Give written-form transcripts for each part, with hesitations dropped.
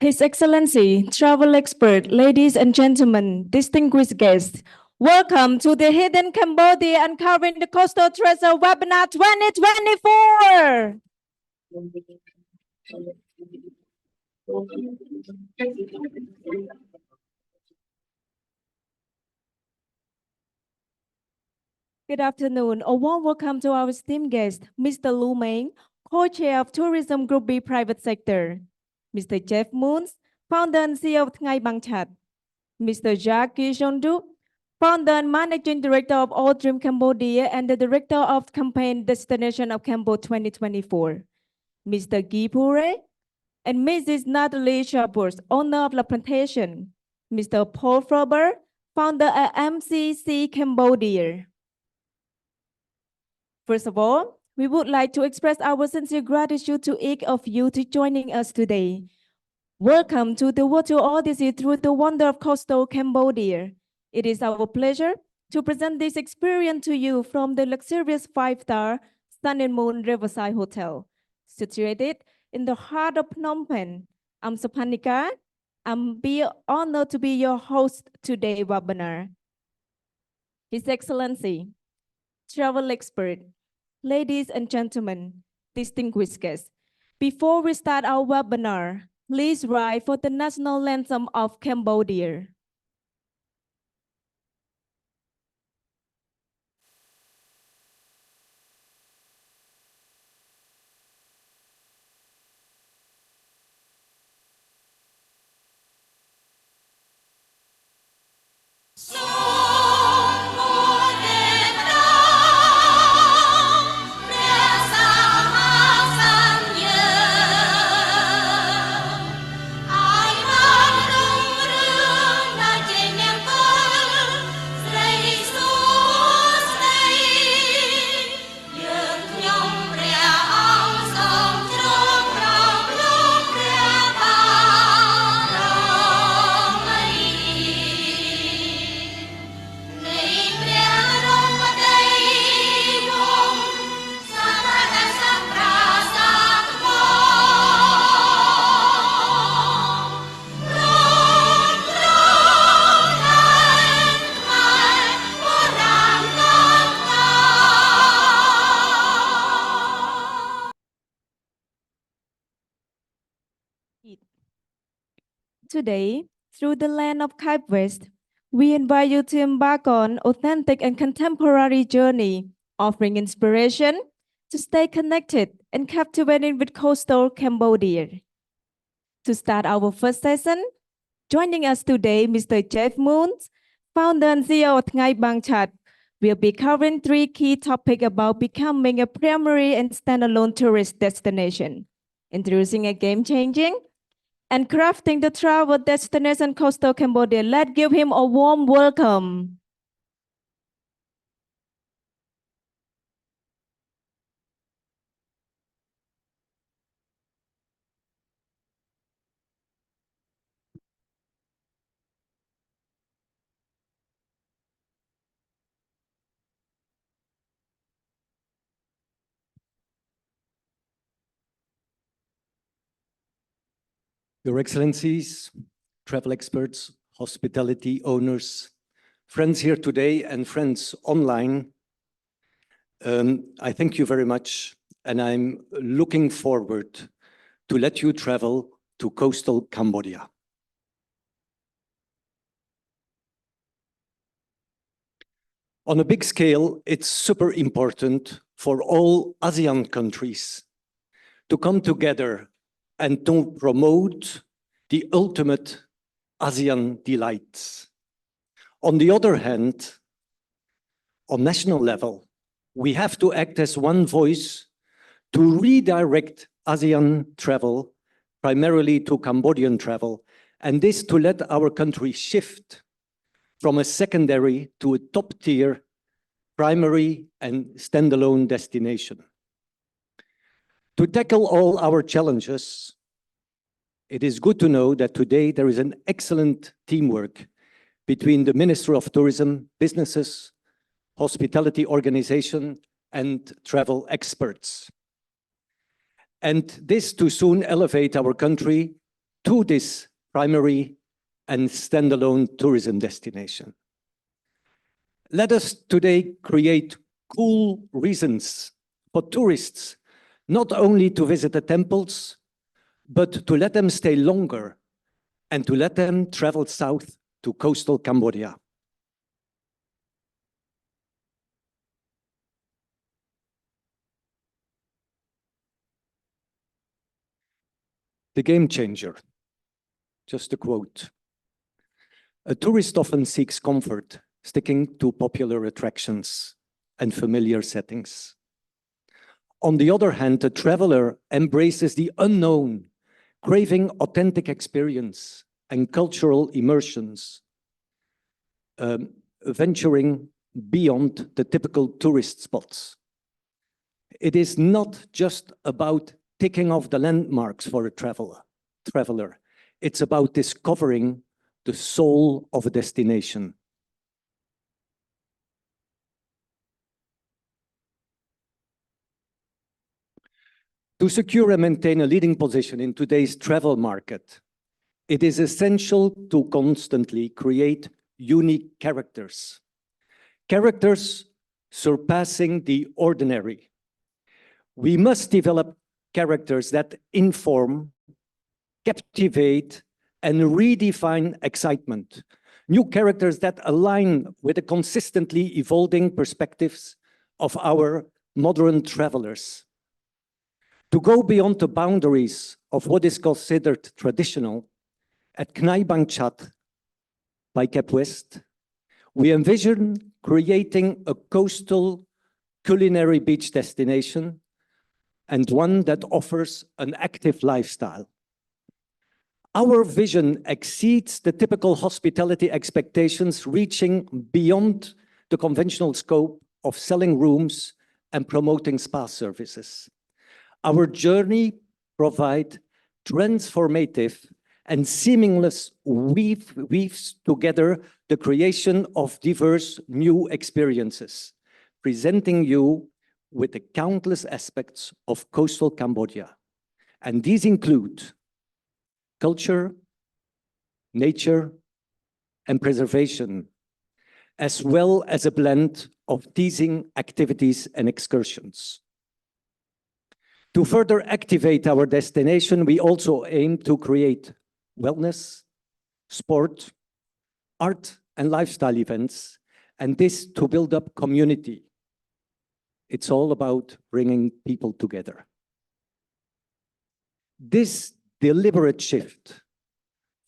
His Excellency, travel expert, ladies and gentlemen, distinguished guests, welcome to the Hidden Cambodia Uncovering the Coastal Treasure Webinar 2024. Good afternoon. A warm welcome to our esteemed guest, Mr. Lu Meng, Co-Chair of Tourism Group B Private Sector, Mr. Jeff Moons, Founder and CEO of Knai Bang Chatt, Mr. Jacques Jondu, Founder and Managing Director of All Dream Cambodia and the Director of Campaign Destination of Kampot 2024, Mr. Guy Pure, and Mrs. Natalie Shaburs, owner of La Plantation, Mr. Paul Frober, founder at MCC Cambodia. First of all, we would like to express our sincere gratitude to each of you to joining us today. Welcome to the virtual odyssey through the wonder of coastal Cambodia. It is our pleasure to present this experience to you from the luxurious 5-star Sun and Moon Riverside Hotel, situated in the heart of Phnom Penh. I'm Sapanika. I'm honored to be your host today's webinar. His Excellency, travel expert, ladies and gentlemen, distinguished guests, before we start our webinar, please rise for the national anthem of Cambodia. Today, through the land of Kep West, we invite you to embark on authentic and contemporary journey, offering inspiration to stay connected and captivating with coastal Cambodia. To start our first session, joining us today, Mr. Jeff Moons, founder and CEO of Knai Bang Chatt, will be covering 3 key topics about becoming a primary and standalone tourist destination, introducing a game-changing and crafting the travel destination coastal Cambodia. Let's give him a warm welcome. Your Excellencies, travel experts, hospitality owners, friends here today and friends online, I thank you very much, and I'm looking forward to let you travel to coastal Cambodia. On a big scale, it's super important for all ASEAN countries to come together and to promote the ultimate ASEAN delights. On the other hand, on national level, we have to act as one voice to redirect ASEAN travel, primarily to Cambodian travel, and this to let our country shift from a secondary to a top-tier primary and standalone destination. To tackle all our challenges, it is good to know that today there is an excellent teamwork between the Ministry of Tourism, businesses, hospitality organization, and travel experts. And this to soon elevate our country to this primary and standalone tourism destination. Let us today create cool reasons for tourists not only to visit the temples, but to let them stay longer and to let them travel south to coastal Cambodia. The game changer, just a quote. A tourist often seeks comfort, sticking to popular attractions and familiar settings. On the other hand, a traveler embraces the unknown, craving authentic experience and cultural immersions, venturing beyond the typical tourist spots. It is not just about ticking off the landmarks for a traveler. It's about discovering the soul of a destination. To secure and maintain a leading position in today's travel market, it is essential to constantly create unique characters. Characters surpassing the ordinary. We must develop characters that inform, captivate, and redefine excitement. New characters that align with the consistently evolving perspectives of our modern travelers. To go beyond the boundaries of what is considered traditional, at Knai Bang Chatt by Kep West, we envision creating a coastal culinary beach destination and one that offers an active lifestyle. Our vision exceeds the typical hospitality expectations, reaching beyond the conventional scope of selling rooms and promoting spa services. Our journey provides transformative and seamless weaves together the creation of diverse new experiences, presenting you with the countless aspects of coastal Cambodia. And these include culture, nature, and preservation, as well as a blend of teasing activities and excursions. To further activate our destination, we also aim to create wellness, sport, art, and lifestyle events, and this to build up community. It's all about bringing people together. This deliberate shift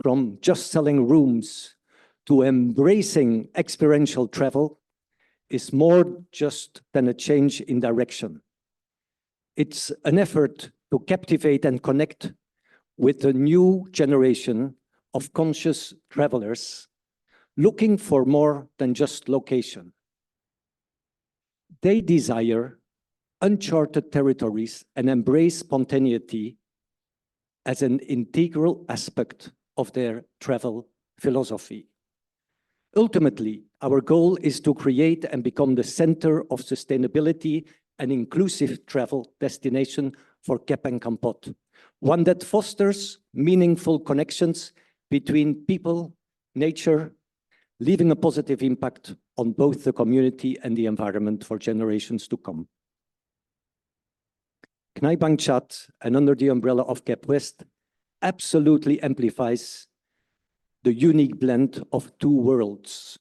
from just selling rooms to embracing experiential travel is more just than a change in direction. It's an effort to captivate and connect with a new generation of conscious travelers looking for more than just location. They desire uncharted territories and embrace spontaneity as an integral aspect of their travel philosophy. Ultimately, our goal is to create and become the center of sustainability and inclusive travel destination for Kep and Kampot, one that fosters meaningful connections between people, nature, leaving a positive impact on both the community and the environment for generations to come. Knai Bang Chatt, and under the umbrella of Kep West, absolutely amplifies the unique blend of two worlds,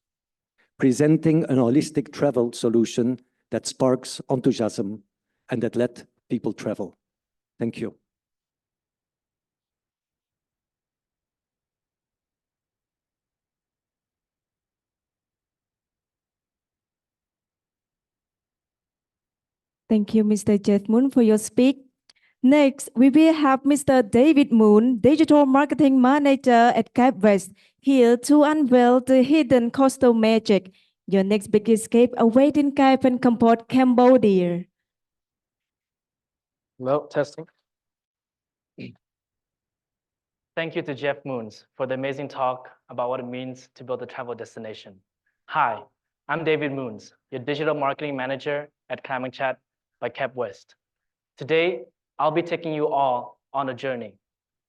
presenting an holistic travel solution that sparks enthusiasm and that let people travel. Thank you. Thank you, Mr. Jeff Moon, for your speak. Next, we will have Mr. David Moon, Digital Marketing Manager at Kep West, here to unveil the hidden coastal magic. Your next big escape awaiting Kep and Kampot, Cambodia. Well, testing. Thank you to Jeff Moons for the amazing talk about what it means to build a travel destination. Hi, I'm David Moons, your Digital Marketing Manager at Knai Bang Chatt by Kep West. Today, I'll be taking you all on a journey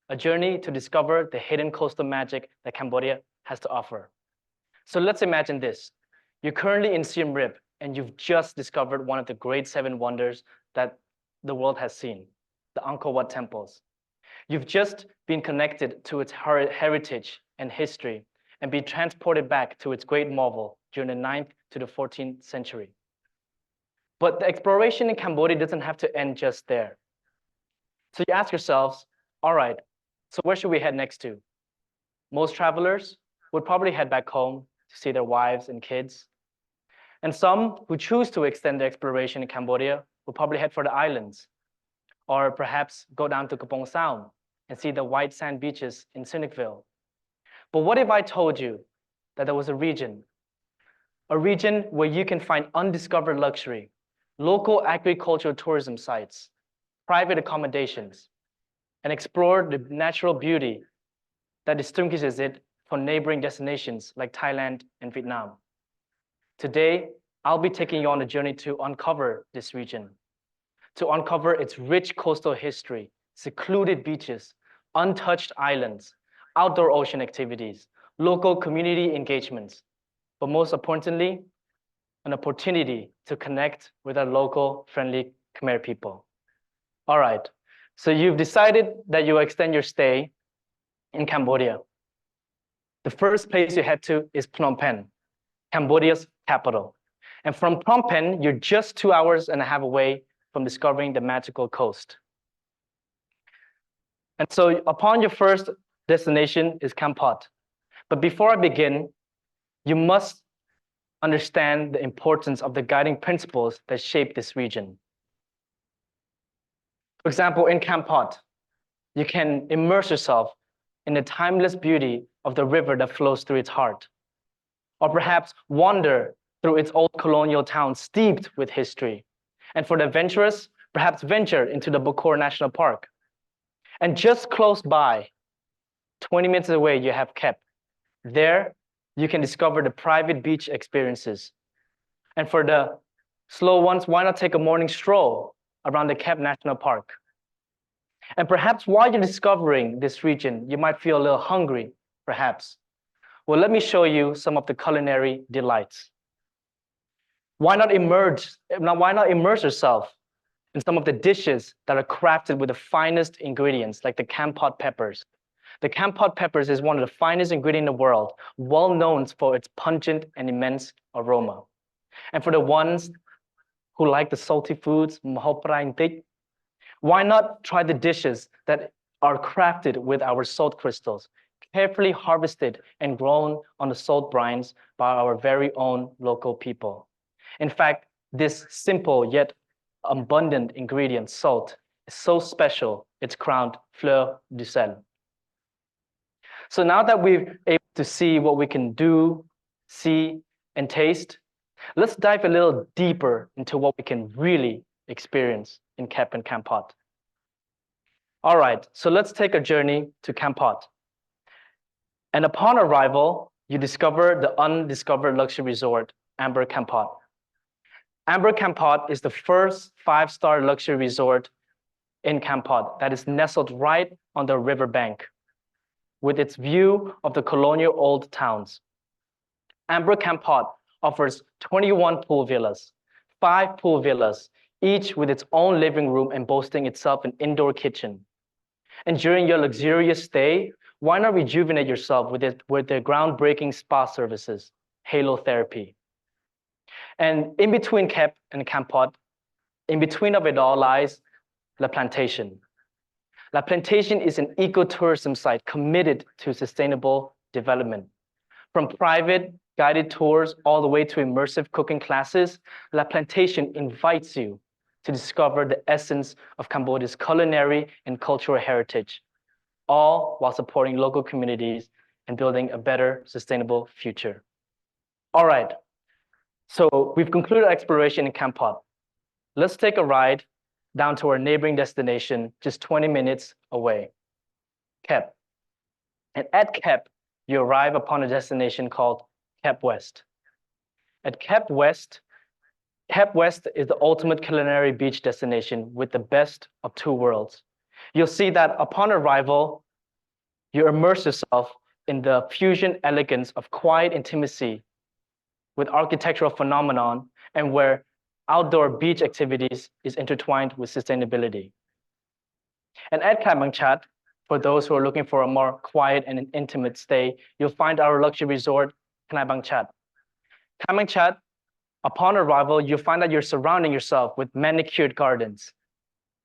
a journey to discover the hidden coastal magic that Cambodia has to offer. So let's imagine this. You're currently in Siem Reap and you've just discovered one of the great 7 wonders that the world has seen, the Angkor Wat temples. You've just been connected to its heritage and history and be transported back to its great marvel during the 9th to the 14th century. But the exploration in Cambodia doesn't have to end just there. So you ask yourselves, all right, so where should we head next to? Most travelers would probably head back home to see their wives and kids. And some who choose to extend their exploration in Cambodia will probably head for the islands, or perhaps go down to Kampong Sound and see the white sand beaches in Sunnyvale. But what if I told you that there was a region where you can find undiscovered luxury, local agricultural tourism sites, private accommodations, and explore the natural beauty that distinguishes it from neighboring destinations like Thailand and Vietnam. Today, I'll be taking you on a journey to uncover this region, to uncover its rich coastal history, secluded beaches, untouched islands, outdoor ocean activities, local community engagements, but most importantly, an opportunity to connect with our local friendly Khmer people. All right, so you've decided that you will extend your stay in Cambodia. The first place you head to is Phnom Penh, Cambodia's capital. And from Phnom Penh, you're just 2.5 hours away from discovering the magical coast. And so upon your first destination is Kampot. But before I begin, you must understand the importance of the guiding principles that shape this region. For example, in Kampot, you can immerse yourself in the timeless beauty of the river that flows through its heart, or perhaps wander through its old colonial town steeped with history. And for the adventurous, perhaps venture into the Bokor National Park. And just close by, 20 minutes away, you have Kep. There, you can discover the private beach experiences. And for the slow ones, why not take a morning stroll around the Kep National Park? And perhaps while you're discovering this region, you might feel a little hungry, perhaps. Well, let me show you some of the culinary delights. Why not immerse yourself in some of the dishes that are crafted with the finest ingredients, like the Kampot peppers. The Kampot peppers is one of the finest ingredients in the world, well known for its pungent and immense aroma. And for the ones who like the salty foods, why not try the dishes that are crafted with our salt crystals, carefully harvested and grown on the salt brines by our very own local people. In fact, this simple yet abundant ingredient, salt, is so special, it's crowned fleur du sel. So now that we're able to see what we can do, see, and taste, let's dive a little deeper into what we can really experience in Kep and Kampot. All right, so let's take a journey to Kampot. And upon arrival, you discover the undiscovered luxury resort, Amber Kampot. Amber Kampot is the first 5-star luxury resort in Kampot that is nestled right on the riverbank with its view of the colonial old towns. Amber Kampot offers 21 pool villas, 5 pool villas, each with its own living room and boasting itself an indoor kitchen. And during your luxurious stay, why not rejuvenate yourself with their groundbreaking spa services, Halo Therapy. And in between Kep and Kampot, in between of it all lies La Plantation. La Plantation is an ecotourism site committed to sustainable development. From private guided tours all the way to immersive cooking classes, La Plantation invites you to discover the essence of Cambodia's culinary and cultural heritage, all while supporting local communities and building a better sustainable future. All right, so we've concluded our exploration in Kampot. Let's take a ride down to our neighboring destination, just 20 minutes away, Kep. And at Kep, you arrive upon a destination called Kep West. At Kep West is the ultimate culinary beach destination with the best of 2 worlds. You'll see that upon arrival, You immerse yourself in the fusion elegance of quiet intimacy with architectural phenomenon and where outdoor beach activities is intertwined with sustainability. And at Knai Bang Chatt, for those who are looking for a more quiet and an intimate stay, you'll find our luxury resort, Knai Bang Chatt. Knai Bang Chatt, upon arrival, you'll find that you're surrounding yourself with manicured gardens,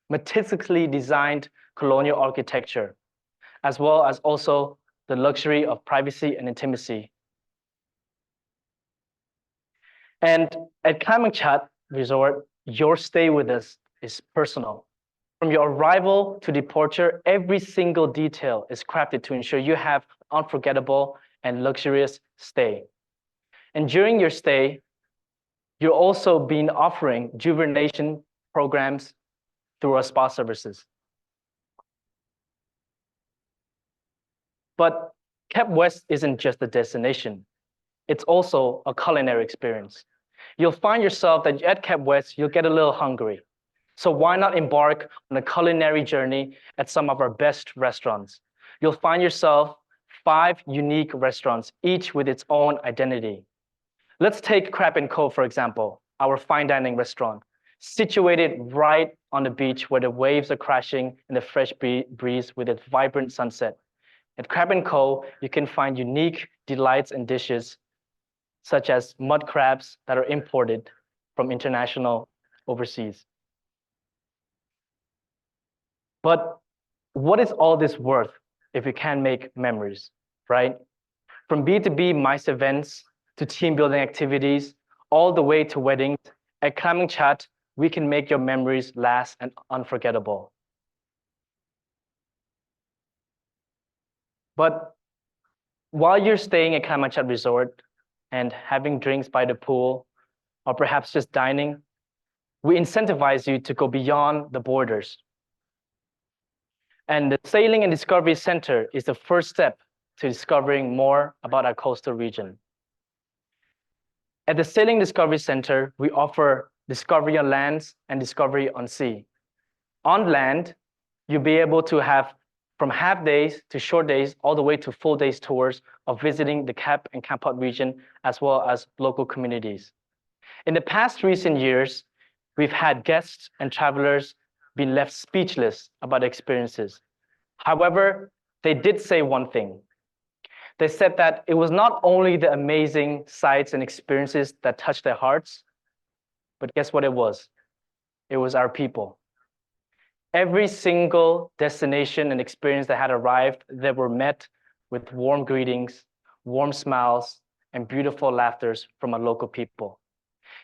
meticulously designed colonial architecture, as well as also the luxury of privacy and intimacy. And at Knai Bang Chatt Resort, your stay with us is personal. From your arrival to departure, every single detail is crafted to ensure you have an unforgettable and luxurious stay. And during your stay, you're also been offering rejuvenation programs through our spa services. But Kep West isn't just a destination. It's also a culinary experience. You'll find yourself that at Kep West, you'll get a little hungry. So why not embark on a culinary journey at some of our best restaurants? You'll find yourself 5 unique restaurants, each with its own identity. Let's take Crab & Co, for example, our fine dining restaurant, situated right on the beach where the waves are crashing in the fresh breeze with its vibrant sunset. At Crab & Co, you can find unique delights and dishes, such as mud crabs that are imported from international overseas. But what is all this worth if you can't make memories, right? From B2B MICE events to team building activities, all the way to weddings, at Knai Bang Chatt, we can make your memories last and unforgettable. But while you're staying at Knai Bang Chatt Resort and having drinks by the pool, or perhaps just dining, we incentivize you to go beyond the borders. And the Sailing and Discovery Center is the first step to discovering more about our coastal region. At the Sailing Discovery Center, we offer discovery on land and discovery on sea. On land, you'll be able to have from half days to short days, all the way to full days tours of visiting the Kep and Kampot region, as well as local communities. In the past recent years, we've had guests and travelers be left speechless about experiences. However, they did say one thing. They said that it was not only the amazing sights and experiences that touched their hearts, but guess what it was? It was our people. Every single destination and experience that had arrived, they were met with warm greetings, warm smiles, and beautiful laughters from our local people.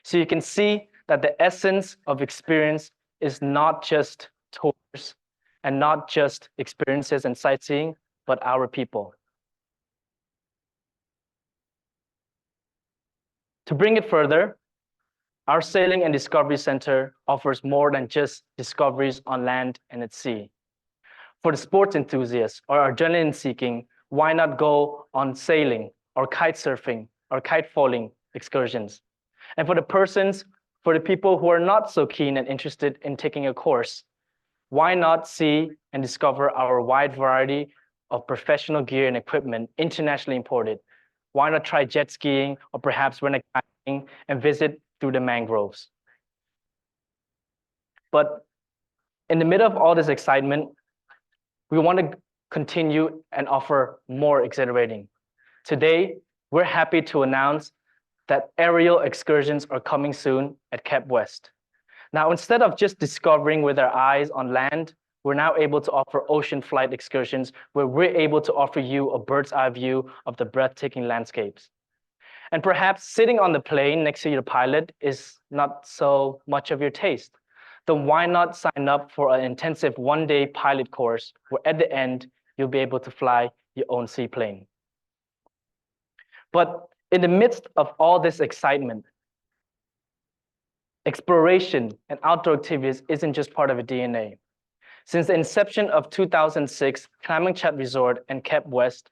So you can see that the essence of experience is not just tours and not just experiences and sightseeing, but our people. To bring it further, our Sailing and Discovery Center offers more than just discoveries on land and at sea. For the sports enthusiasts or adrenaline seeking, why not go on sailing or kite surfing or kite falling excursions? And for the people who are not so keen and interested in taking a course, why not see and discover our wide variety of professional gear and equipment internationally imported? Why not try jet skiing or perhaps rent a kayaking and visit through the mangroves? But in the middle of all this excitement, we want to continue and offer more exhilarating. Today, we're happy to announce that aerial excursions are coming soon at Kep West. Now, instead of just discovering with our eyes on land, we're now able to offer ocean flight excursions where we're able to offer you a bird's eye view of the breathtaking landscapes. And perhaps sitting on the plane next to your pilot is not so much of your taste. Then why not sign up for an intensive one-day pilot course where at the end, you'll be able to fly your own seaplane. But in the midst of all this excitement, exploration and outdoor activities isn't just part of a DNA. Since the inception of 2006, Knai Bang Chatt Resort and Kep West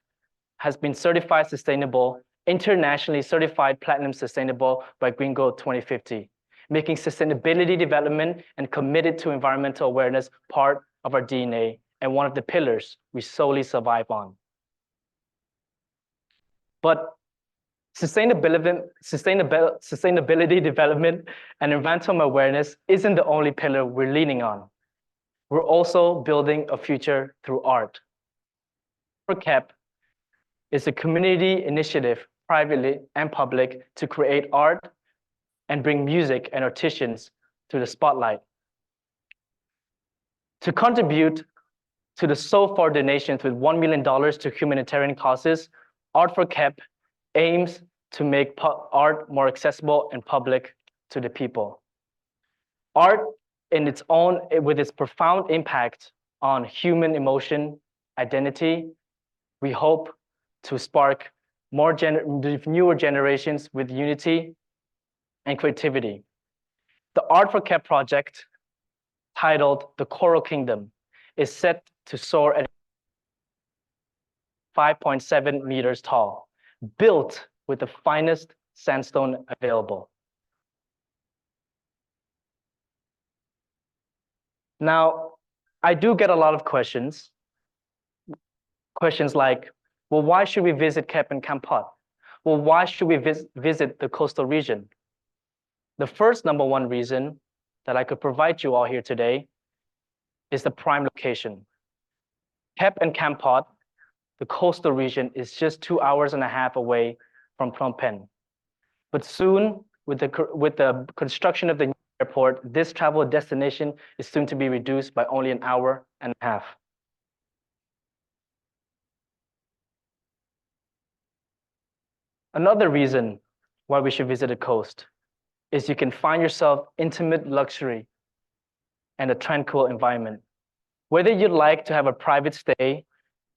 has been certified sustainable, internationally certified platinum sustainable by Green Gold 2050, making sustainability development and committed to environmental awareness part of our DNA and one of the pillars we solely survive on. But sustainability development and environmental awareness isn't the only pillar we're leaning on. We're also building a future through art. For Kep is a community initiative, privately and public, to create art and bring music and artisans to the spotlight. To contribute to the so far donations with $1 million to humanitarian causes, Art for Kep aims to make art more accessible and public to the people. Art in its own, with its profound impact on human emotion, identity, we hope to spark newer generations with unity and creativity. The Art for Kep project, titled The Coral Kingdom, is set to soar at 5.7 meters tall, built with the finest sandstone available. Now, I do get a lot of questions. Questions like, well, why should we visit Kep and Kampot? Well, why should we visit the coastal region? The first number one reason that I could provide you all here today is the prime location. Kep and Kampot, the coastal region, is just 2.5 hours away from Phnom Penh. But soon, with the construction of the new airport, this travel destination is soon to be reduced by only 1.5 hours. Another reason why we should visit the coast is you can find yourself intimate luxury and a tranquil environment. Whether you'd like to have a private stay,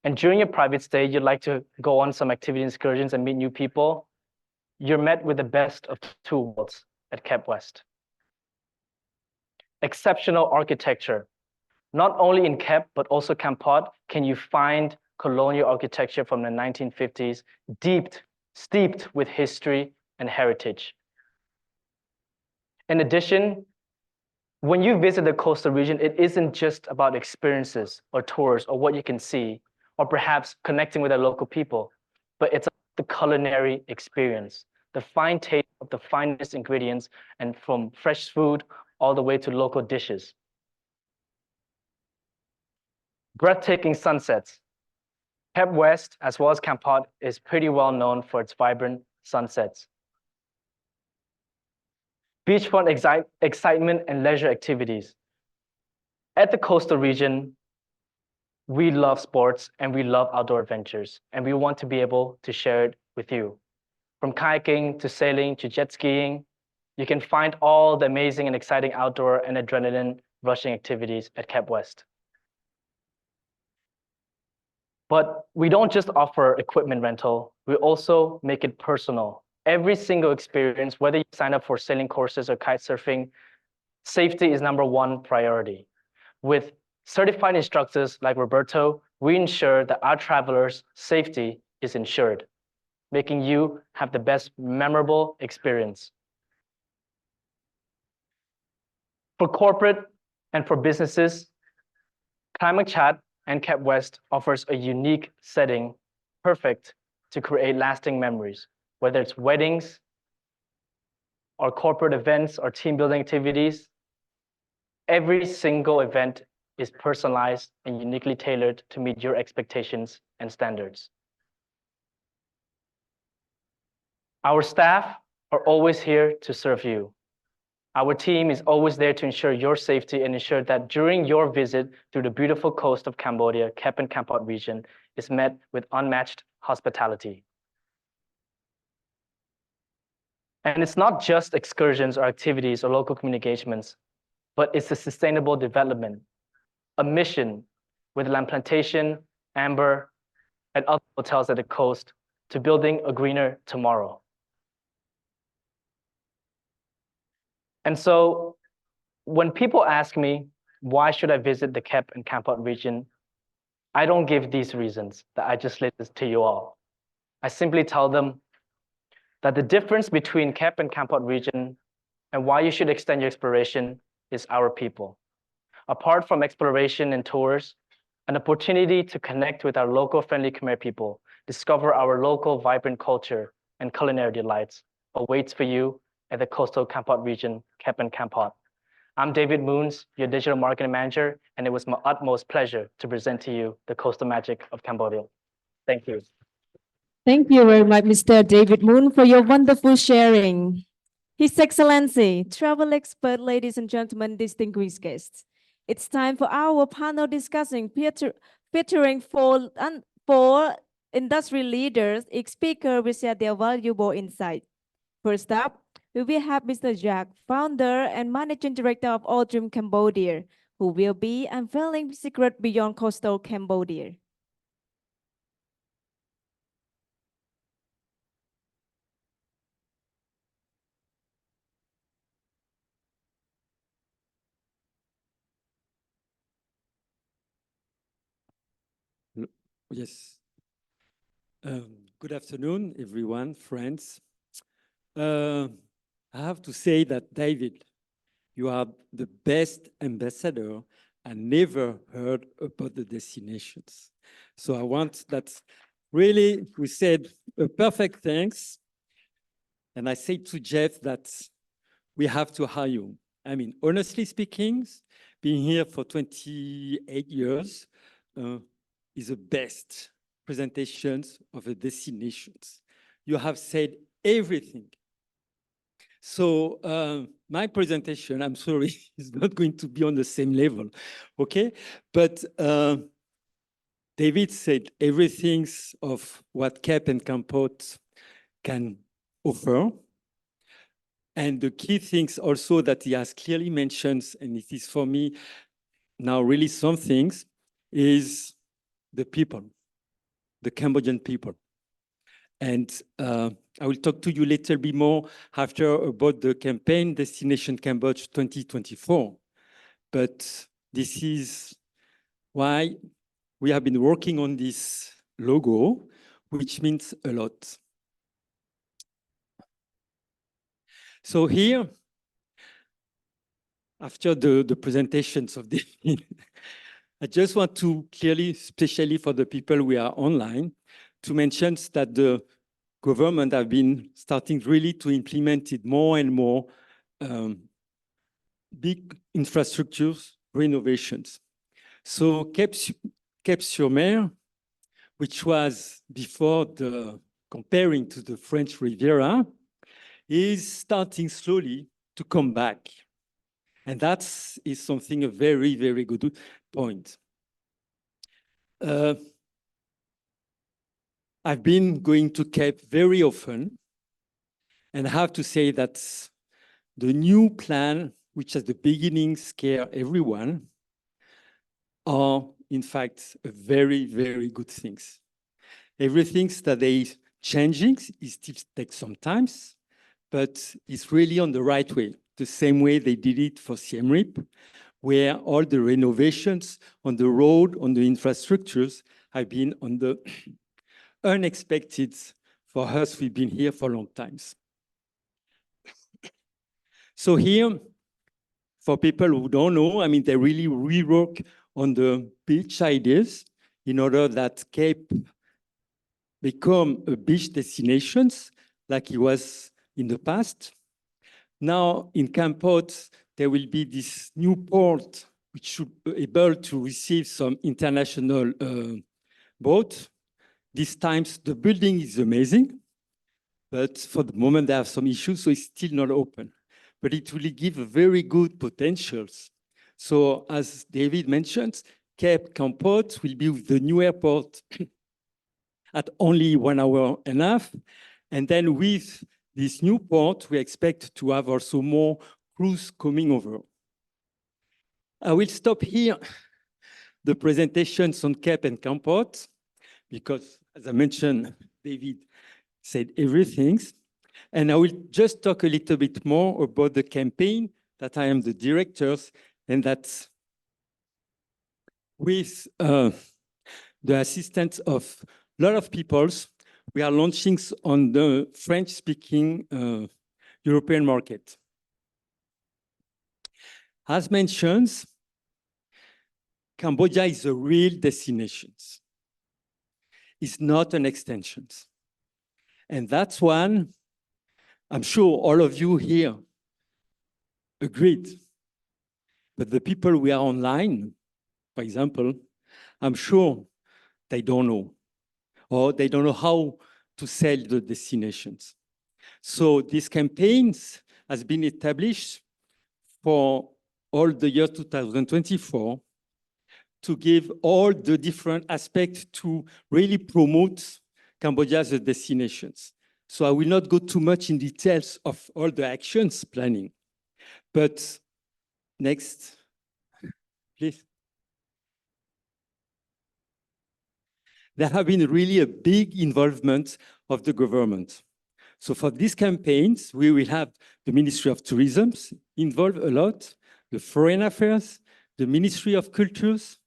and during your private stay, you'd like to go on some activity excursions and meet new people, you're met with the best of two worlds at Kep West. Exceptional architecture. Not only in Kep, but also Kampot, can you find colonial architecture from the 1950s, steeped with history and heritage. In addition, when you visit the coastal region, it isn't just about experiences or tours or what you can see, or perhaps connecting with the local people, but it's the culinary experience, the fine taste of the finest ingredients, and from fresh food all the way to local dishes. Breathtaking sunsets. Kep West, as well as Kampot, is pretty well known for its vibrant sunsets. Beachfront excitement and leisure activities. At the coastal region, we love sports and we love outdoor adventures, and we want to be able to share it with you. From kayaking to sailing to jet skiing, you can find all the amazing and exciting outdoor and adrenaline rushing activities at Kep West. But we don't just offer equipment rental, we also make it personal. Every single experience, whether you sign up for sailing courses or kite surfing, safety is #1 priority. With certified instructors like Roberto, we ensure that our travelers' safety is ensured, making you have the best memorable experience. For corporate and for businesses, Knai Bang Chatt and Kep West offers a unique setting, perfect to create lasting memories, whether it's weddings or corporate events or team building activities. Every single event is personalized and uniquely tailored to meet your expectations and standards. Our staff are always here to serve you. Our team is always there to ensure your safety and ensure that during your visit through the beautiful coast of Cambodia, Kep and Kampot region is met with unmatched hospitality. And it's not just excursions or activities or local communications, but it's a sustainable development, a mission with Plantation, Amber, and other hotels at the coast to building a greener tomorrow. And so when people ask me, why should I visit the Kep and Kampot region? I don't give these reasons that I just listed to you all. I simply tell them that the difference between Kep and Kampot region and why you should extend your exploration is our people. Apart from exploration and tours, an opportunity to connect with our local friendly Khmer people, discover our local vibrant culture and culinary delights awaits for you at the coastal Kampot region, Kep and Kampot. I'm David Moons, your digital marketing manager, and it was my utmost pleasure to present to you the coastal magic of Cambodia. Thank you. Thank you very much, Mr. David Moon, for your wonderful sharing. His Excellency, travel expert, ladies and gentlemen, distinguished guests. It's time for our panel discussing featuring four industry leaders. Each speaker will share their valuable insight. First up, we will have Mr. Jack, founder and managing director of All Dream Cambodia, who will be unveiling secret beyond coastal Cambodia. Yes. Good afternoon, everyone, friends. I have to say that, David, you are the best ambassador I never heard about the destinations. So I want that really, we said a perfect thanks. And I said to Jeff that we have to hire you. I mean, honestly speaking, being here for 28 years is the best presentations of the destinations. You have said everything. So my presentation, I'm sorry, is not going to be on the same level, okay? But David said everything of what Kep and Kampot can offer. And the key things also that he has clearly mentioned, and it is for me now really some things, is the people, the Cambodian people. And I will talk to you a little bit more after about the campaign Destination Cambodia 2024. But this is why we have been working on this logo, which means a lot. So here, after the presentations of the I just want to clearly, especially for the people who are online, to mention that the government have been starting really to implement it more and more big infrastructures renovations. So Cap-sur-Mer, which was before the comparing to the French Riviera, is starting slowly to come back. And that is something a very, very good point. I've been going to Cape very often, and I have to say that the new plan, which at the beginning scare everyone, are in fact a very, very good things. Everything that they changing is still takes some time, but it's really on the right way, the same way they did it for Siem Reap, where all the renovations on the road, on the infrastructures have been on the unexpected for us. We've been here for long times. So here, for people who don't know, I mean, they really rework on the beach ideas in order that Cape become a beach destinations like it was in the past. Now in Kampot, there will be this new port which should be able to receive some international boat. These times the building is amazing, but for the moment they have some issues, so it's still not open. But it will give a very good potentials. So as David mentioned, Cape Kampot will be with the new airport at only 1 hour and a half. And then with this new port, we expect to have also more cruise coming over. I will stop here the presentations on Cape and Kampot, because as I mentioned, David said everything. And I will just talk a little bit more about the campaign that I am the director, and that with the assistance of a lot of people, we are launching on the French-speaking European market. As mentioned, Cambodia is a real destination. is not an extension. And that's one, I'm sure all of you here agreed. But the people we are online, for example, I'm sure they don't know, or they don't know how to sell the destinations. So these campaigns has been established for all the year 2024 to give all the different aspects to really promote Cambodia as a destinations. So I will not go too much in details of all the actions planning, but next, please. There have been really a big involvement of the government. So for these campaigns, we will have the Ministry of Tourism involved a lot, the Foreign Affairs, the Ministry of Cultures,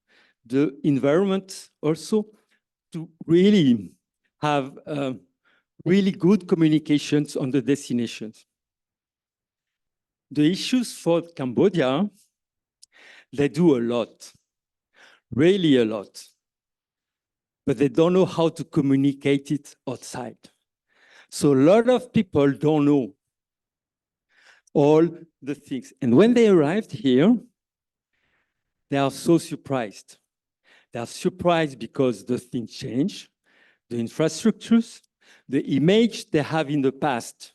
the Environment also, to really have really good communications on the destinations. The issues for Cambodia, they do a lot, really a lot, but they don't know how to communicate it outside. So a lot of people don't know all the things. And when they arrived here, they are so surprised. They are surprised because the things change, the infrastructures, the image they have in the past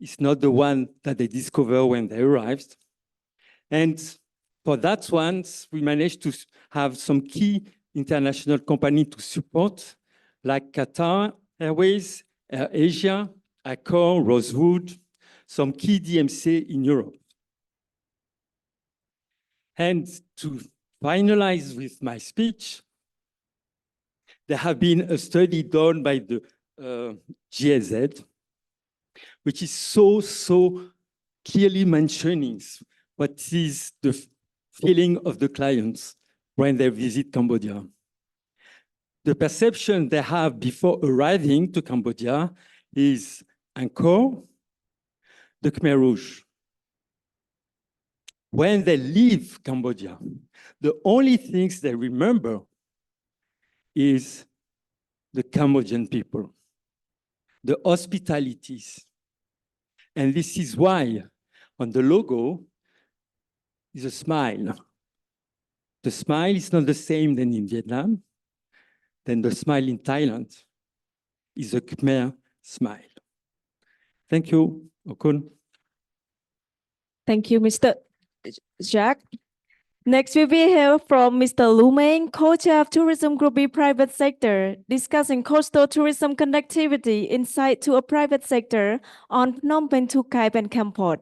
is not the one that they discover when they arrived. And for that one, we managed to have some key international companies to support, like Qatar Airways, Air Asia, Accor, Rosewood, some key DMC in Europe. And to finalize with my speech, there have been a study done by the GIZ, which is so clearly mentioning what is the feeling of the clients when they visit Cambodia. The perception they have before arriving to Cambodia is Angkor, the Khmer Rouge. When they leave Cambodia, the only things they remember is the Cambodian people, the hospitalities. And this is why on the logo is a smile. The smile is not the same than in Vietnam, than the smile in Thailand is a Khmer smile. Thank you, Okun. Thank you, Mr. Jack. Next, we will hear from Mr. Lu Meng, co-chair of Tourism Group B Private Sector, discussing coastal tourism connectivity insight to a private sector on Phnom Penh to Kep and Kampot.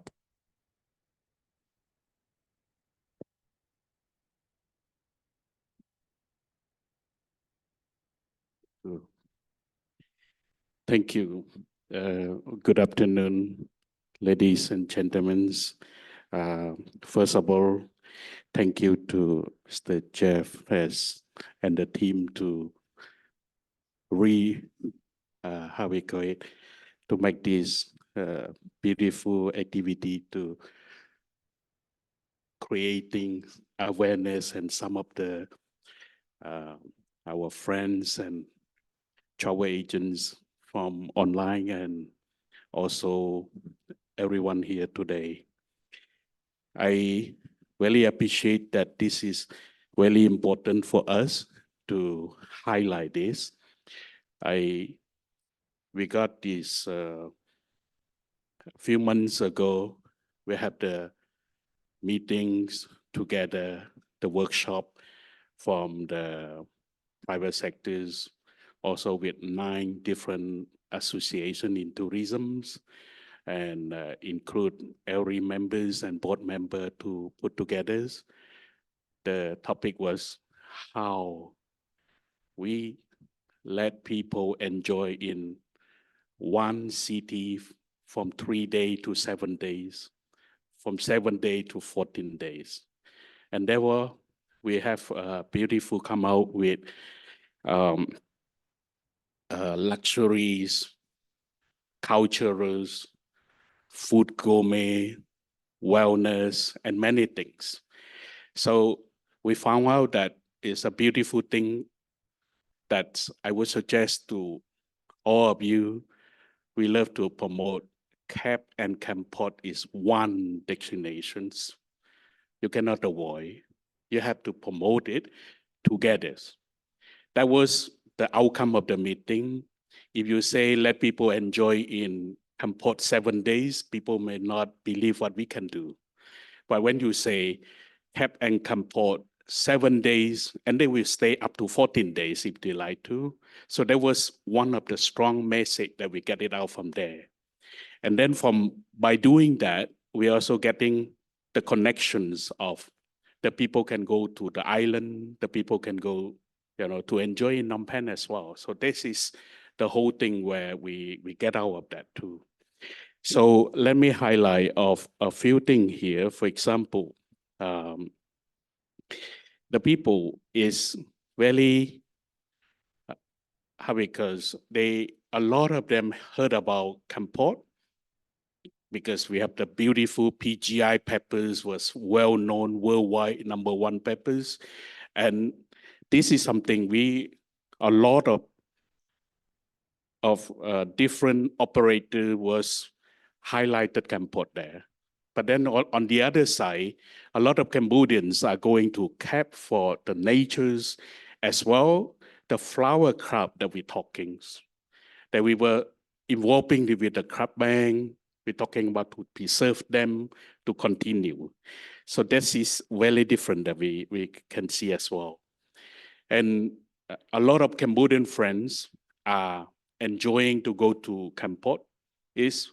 Thank you. Good afternoon, ladies and gentlemen. First of all, thank you to Mr. Jeff Hess and the team to how we call it, to make this beautiful activity to creating awareness and some of the our friends and travel agents from online and also everyone here today. I really appreciate that this is really important for us to highlight this. We got this a few months ago. We had the meetings together, the workshop from the private sectors, also with 9 different associations in tourism, and include every members and board member to put together. The topic was how we let people enjoy in one city from 3 days to 7 days, from 7 days to 14 days. And therefore, we have beautiful come out with luxuries, cultures, food gourmet, wellness, and many things. So we found out that it's a beautiful thing that I would suggest to all of you, we love to promote Kep and Kampot is one destinations. You cannot avoid. You have to promote it together. That was the outcome of the meeting. If you say let people enjoy in Kampot 7 days, people may not believe what we can do. But when you say Kep and Kampot 7 days, and they will stay up to 14 days if they like to. So that was one of the strong message that we get it out from there. And then by doing that, we're also getting the connections of the people can go to the island, the people can go, to enjoy in Phnom Penh as well. So this is the whole thing where we get out of that too. So let me highlight of a few things here. For example, the people is very, because a lot of them heard about Kampot, because we have the beautiful PGI peppers, was well-known worldwide #1 peppers. And this is something a lot of different operator was highlighted Kampot there. But then on the other side, a lot of Cambodians are going to Kep for the natures as well, the flower crop that we're talking, that we were involving with the crab bank. We're talking about to preserve them, to continue. So this is very different that we can see as well. And a lot of Cambodian friends are enjoying to go to Kampot. Is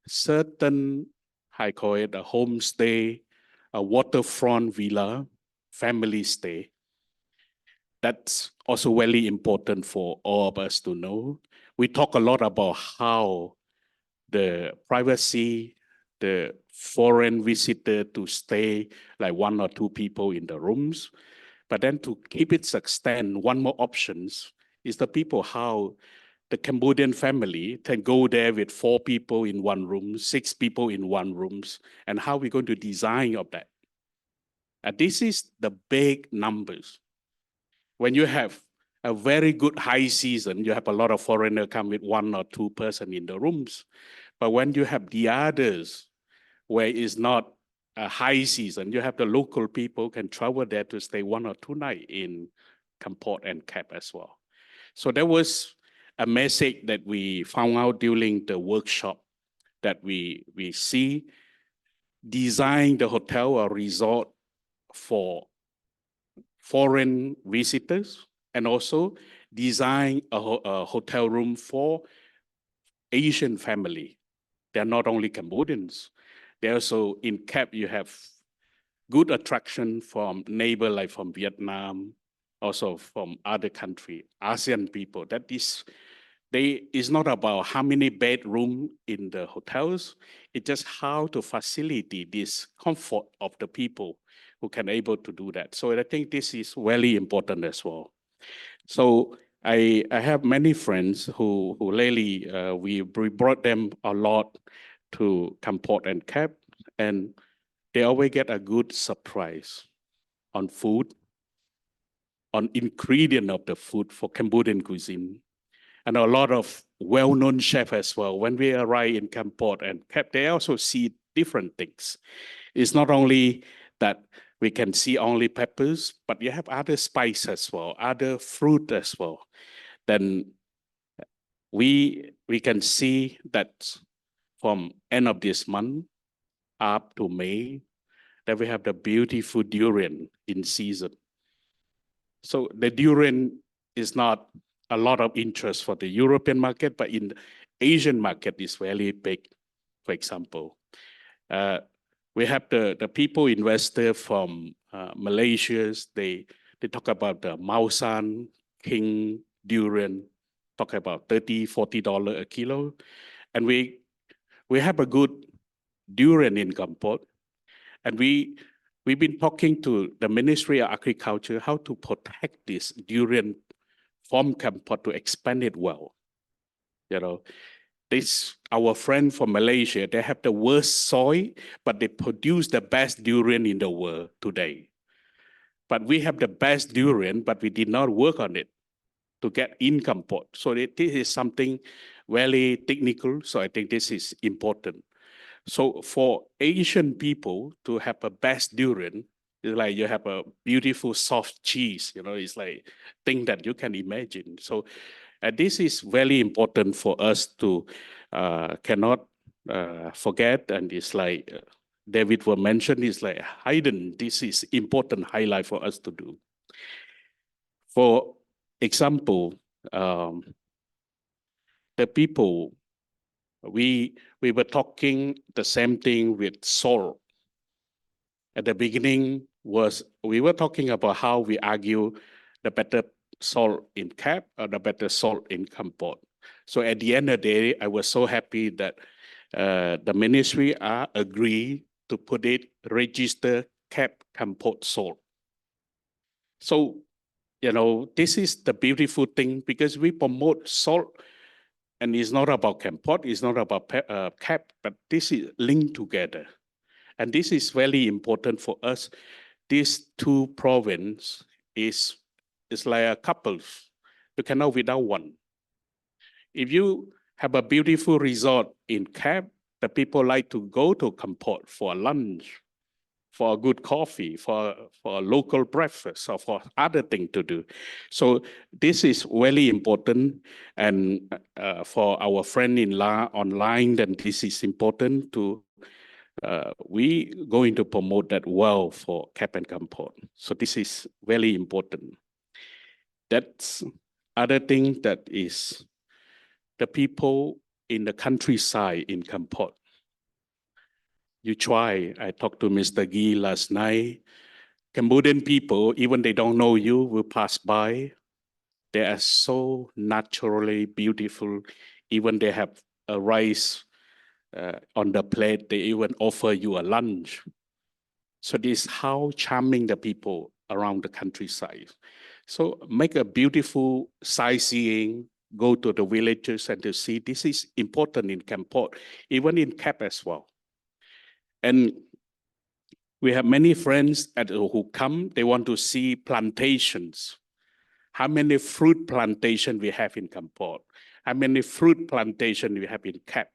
certain, I call it a homestay, a waterfront villa, family stay. That's also very important for all of us to know. We talk a lot about how the privacy, the foreign visitor to stay like 1 or 2 people in the rooms. But then to keep it extend, one more options is the people how the Cambodian family can go there with 4 people in 1 room, 6 people in 1 rooms, and how we're going to design of that. And this is the big numbers. When you have a very good high season, you have a lot of foreigner come with 1 or 2 person in the rooms. But when you have the others, where it's not a high season, you have the local people can travel there to stay 1 or 2 nights in Kampot and Kep as well. So there was a message that we found out during the workshop, that we see design the hotel or resort for foreign visitors, and also design a hotel room for Asian family. They're not only Cambodians. They also in Kep, you have good attraction from neighbor, like from Vietnam, also from other country, ASEAN people. That is, it's not about how many bedroom in the hotels. It's just how to facilitate this comfort of the people who can able to do that. So I think this is very important as well. So I have many friends who lately we brought them a lot to Kampot and Kep, and they always get a good surprise on food, on ingredient of the food for Cambodian cuisine. And a lot of well-known chefs as well. When we arrive in Kampot and Kep, they also see different things. It's not only that we can see only peppers, but you have other spice as well, other fruit as well. Then we can see that from end of this month up to May, that we have the beautiful durian in season. So the durian is not a lot of interest for the European market, but in the Asian market is very big. For example, we have the people investor from Malaysia. They talk about the Mausan King durian, talk about $30–40 a kilo, and we have a good durian in Kampot, and we've been talking to the Ministry of Agriculture how to protect this durian from Kampot to expand it well. Our friend from Malaysia, they have the worst soil, but they produce the best durian in the world today. But we have the best durian, but we did not work on it to get in Kampot. So this is something very technical. So I think this is important. So for Asian people to have a best durian, it's like you have a beautiful soft cheese, it's like thing that you can imagine. So this is very important for us to cannot forget. And it's like David will mention, it's like hidden. This is important highlight for us to do. For example, the people, we were talking the same thing with salt. At the beginning we were talking about how we argue the better salt in Kep or the better salt in Kampot. So at the end of the day, I was so happy that the ministry agree to put it register Kep Kampot salt. So, this is the beautiful thing because we promote salt. And it's not about Kampot, it's not about Kep, but this is linked together. And this is very important for us. These two provinces is like a couple. You cannot without one. If you have a beautiful resort in Kep, the people like to go to Kampot for a lunch, for a good coffee, for a local breakfast, or for other things to do. So this is very important. And for our friend in online, then this is important to, we going to promote that well for Kep and Kampot. So this is very important. That's other thing that is the people in the countryside in Kampot. You try. I talked to Mr. Gee last night. Cambodian people, even they don't know you, will pass by. They are so naturally beautiful. Even they have a rice on the plate, they even offer you a lunch. So this is how charming the people around the countryside. So make a beautiful sightseeing, go to the villages and to see. This is important in Kampot, even in Kep as well. And we have many friends who come, they want to see plantations. How many fruit plantations we have in Kampot? How many fruit plantations we have in Kep?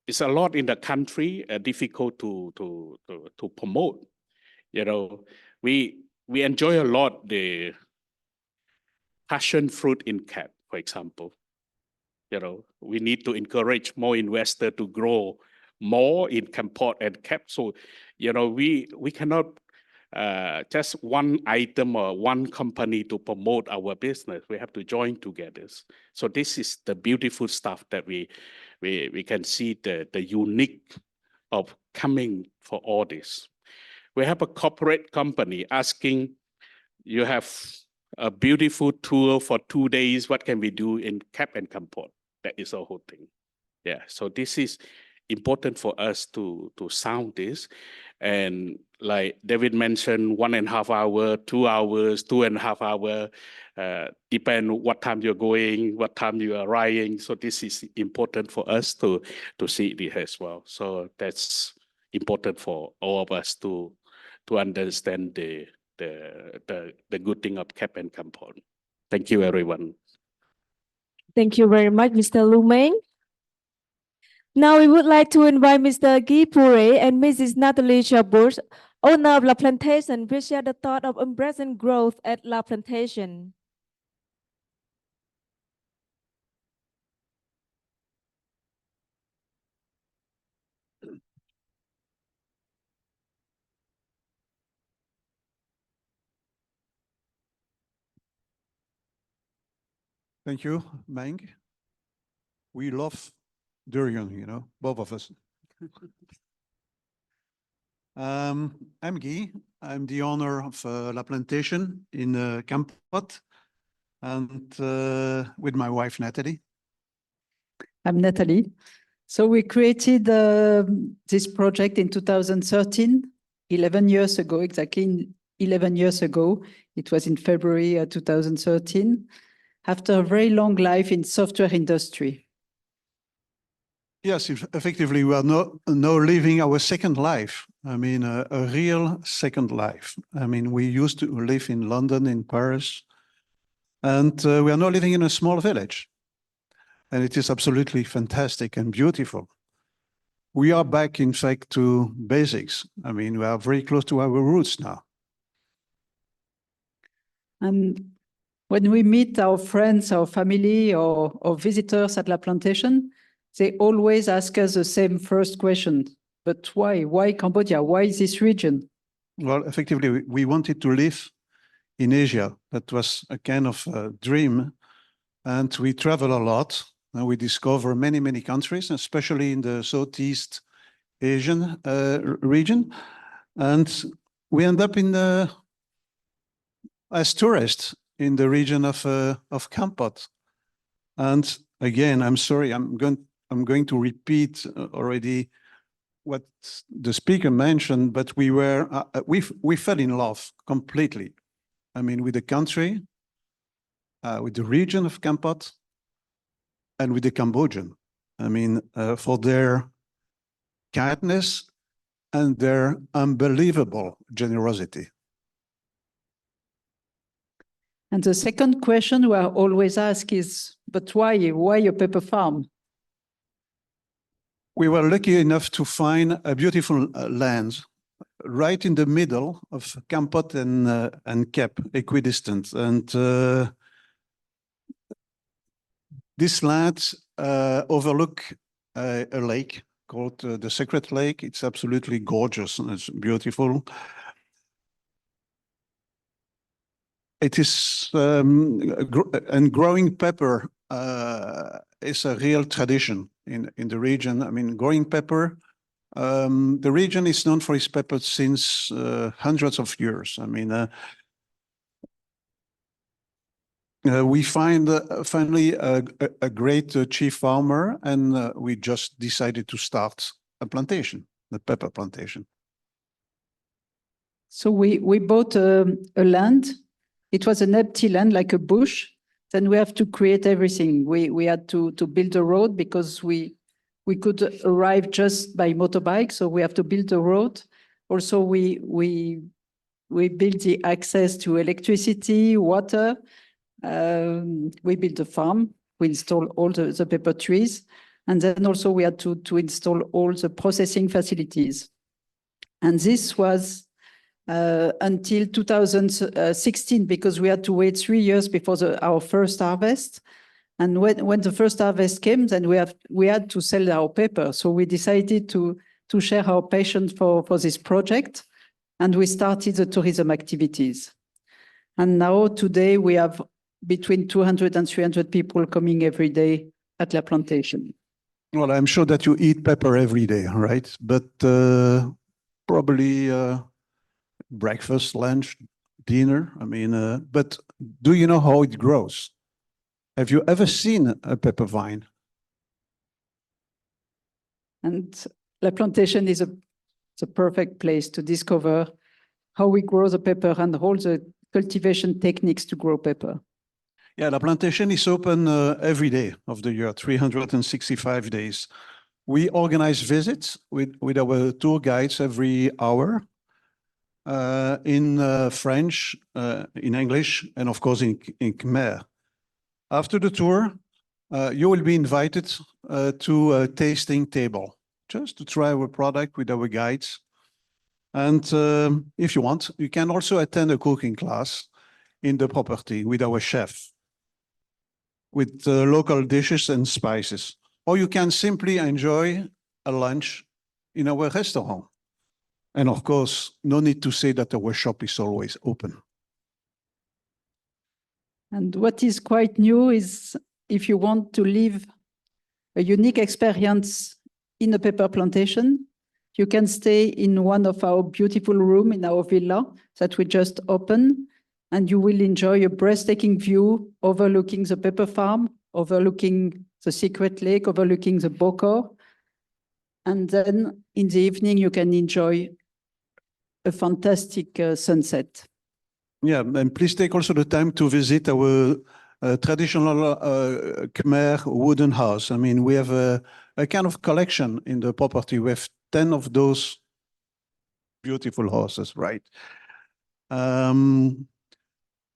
It's a lot in the country, difficult to promote. We enjoy a lot the passion fruit in Kep, for example. We need to encourage more investors to grow more in Kampot and Kep. So, we cannot just one item or one company to promote our business. We have to join together. So this is the beautiful stuff that we can see the unique of coming for all this. We have a corporate company asking, you have a beautiful tour for 2 days. What can we do in Kep and Kampot? That is the whole thing. Yeah, so this is important for us to sound this. And like David mentioned, 1.5 hours, 2 hours, 2.5 hours, depend what time you're going, what time you are arriving. So this is important for us to see this as well. So that's important for all of us to understand the good thing of Kep and Kampot. Thank you, everyone. Thank you very much, Mr. Lu Meng. Now we would like to invite Mr. Guy Pure and Mrs. Natalie Chabot, owner of La Plantation, to share the thought of embracing growth at La Plantation. Thank you, Mang. We love durian, both of us. I'm Guy. I'm the owner of La Plantation in Kampot, and with my wife, Natalie. I'm Natalie. So we created this project in 2013, 11 years ago, exactly 11 years ago. It was in February 2013, after a very long life in software industry. Yes, effectively, we are now living our second life. I mean, a real second life. I mean, we used to live in London, in Paris, And we are now living in a small village. And it is absolutely fantastic and beautiful. We are back, in fact, to basics. I mean, we are very close to our roots now. And when we meet our friends, our family, or visitors at La Plantation, they always ask us the same first question. But why? Why Cambodia? Why this region? Well, effectively, we wanted to live in Asia. That was a kind of dream. And we travel a lot. And we discover many, many countries, especially in the Southeast Asian region. And we end up as tourists in the region of Kampot. And again, I'm sorry, I'm going to repeat already what the speaker mentioned, but we fell in love completely. I mean, with the country, with the region of Kampot, and with the Cambodian. I mean, for their kindness and their unbelievable generosity. And the second question we are always asked is, but why? Why a pepper farm? We were lucky enough to find a beautiful land right in the middle of Kampot and Kep, equidistant. And this land overlook a lake called the Secret Lake. It's absolutely gorgeous and it's beautiful. It is, and growing pepper is a real tradition in the region. I mean, growing pepper, the region is known for its pepper since hundreds of years. I mean, we find finally a great chief farmer, and we just decided to start a plantation, the pepper plantation. So we bought a land. It was an empty land, like a bush. Then we have to create everything. We had to build a road because we could arrive just by motorbike. So we have to build a road. Also, we built the access to electricity, water. We built a farm. We installed all the pepper trees. And then also we had to install all the processing facilities. And this was until 2016, because we had to wait 3 years before our first harvest. And when the first harvest came, then we had to sell our paper. So we decided to share our passion for this project. And we started the tourism activities. And now today we have between 200 and 300 people coming every day at La Plantation. Well, I'm sure that you eat pepper every day, right? But probably breakfast, lunch, dinner. I mean, but do you know how it grows? Have you ever seen a pepper vine? And La Plantation is a perfect place to discover how we grow the pepper and all the cultivation techniques to grow pepper. Yeah, La Plantation is open every day of the year, 365 days. We organize visits with our tour guides every hour in French, in English, and of course in Khmer. After the tour, you will be invited to a tasting table, just to try our product with our guides. And if you want, you can also attend a cooking class in the property with our chef, with local dishes and spices. Or you can simply enjoy a lunch in our restaurant. And of course, no need to say that our shop is always open. And what is quite new is if you want to live a unique experience in a pepper plantation, you can stay in one of our beautiful rooms in our villa that we just opened, and you will enjoy a breathtaking view overlooking the pepper farm, overlooking the Secret Lake, overlooking the Bokor. And then in the evening, you can enjoy a fantastic sunset. Yeah, and please take also the time to visit our traditional Khmer wooden house. I mean, we have a kind of collection in the property. We have 10 of those beautiful houses, right?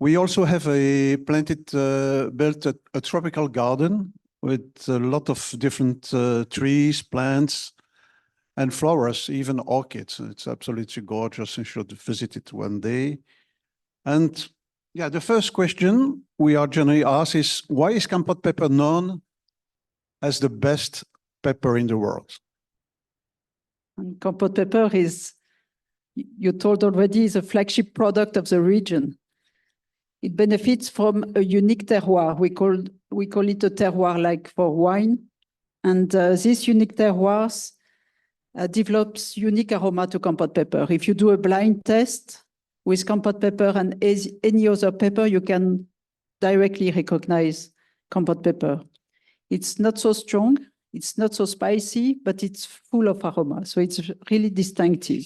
We also have built a tropical garden with a lot of different trees, plants, and flowers, even orchids. It's absolutely gorgeous. You should visit it one day. And yeah, the first question we are generally asked is, why is Kampot pepper known as the best pepper in the world? And Kampot pepper is, you told already, is a flagship product of the region. It benefits from a unique terroir. We call it a terroir like for wine. And this unique terroirs develops unique aroma to Kampot pepper. If you do a blind test with Kampot pepper and any other pepper, you can directly recognize Kampot pepper. It's not so strong, it's not so spicy, but it's full of aroma. So it's really distinctive.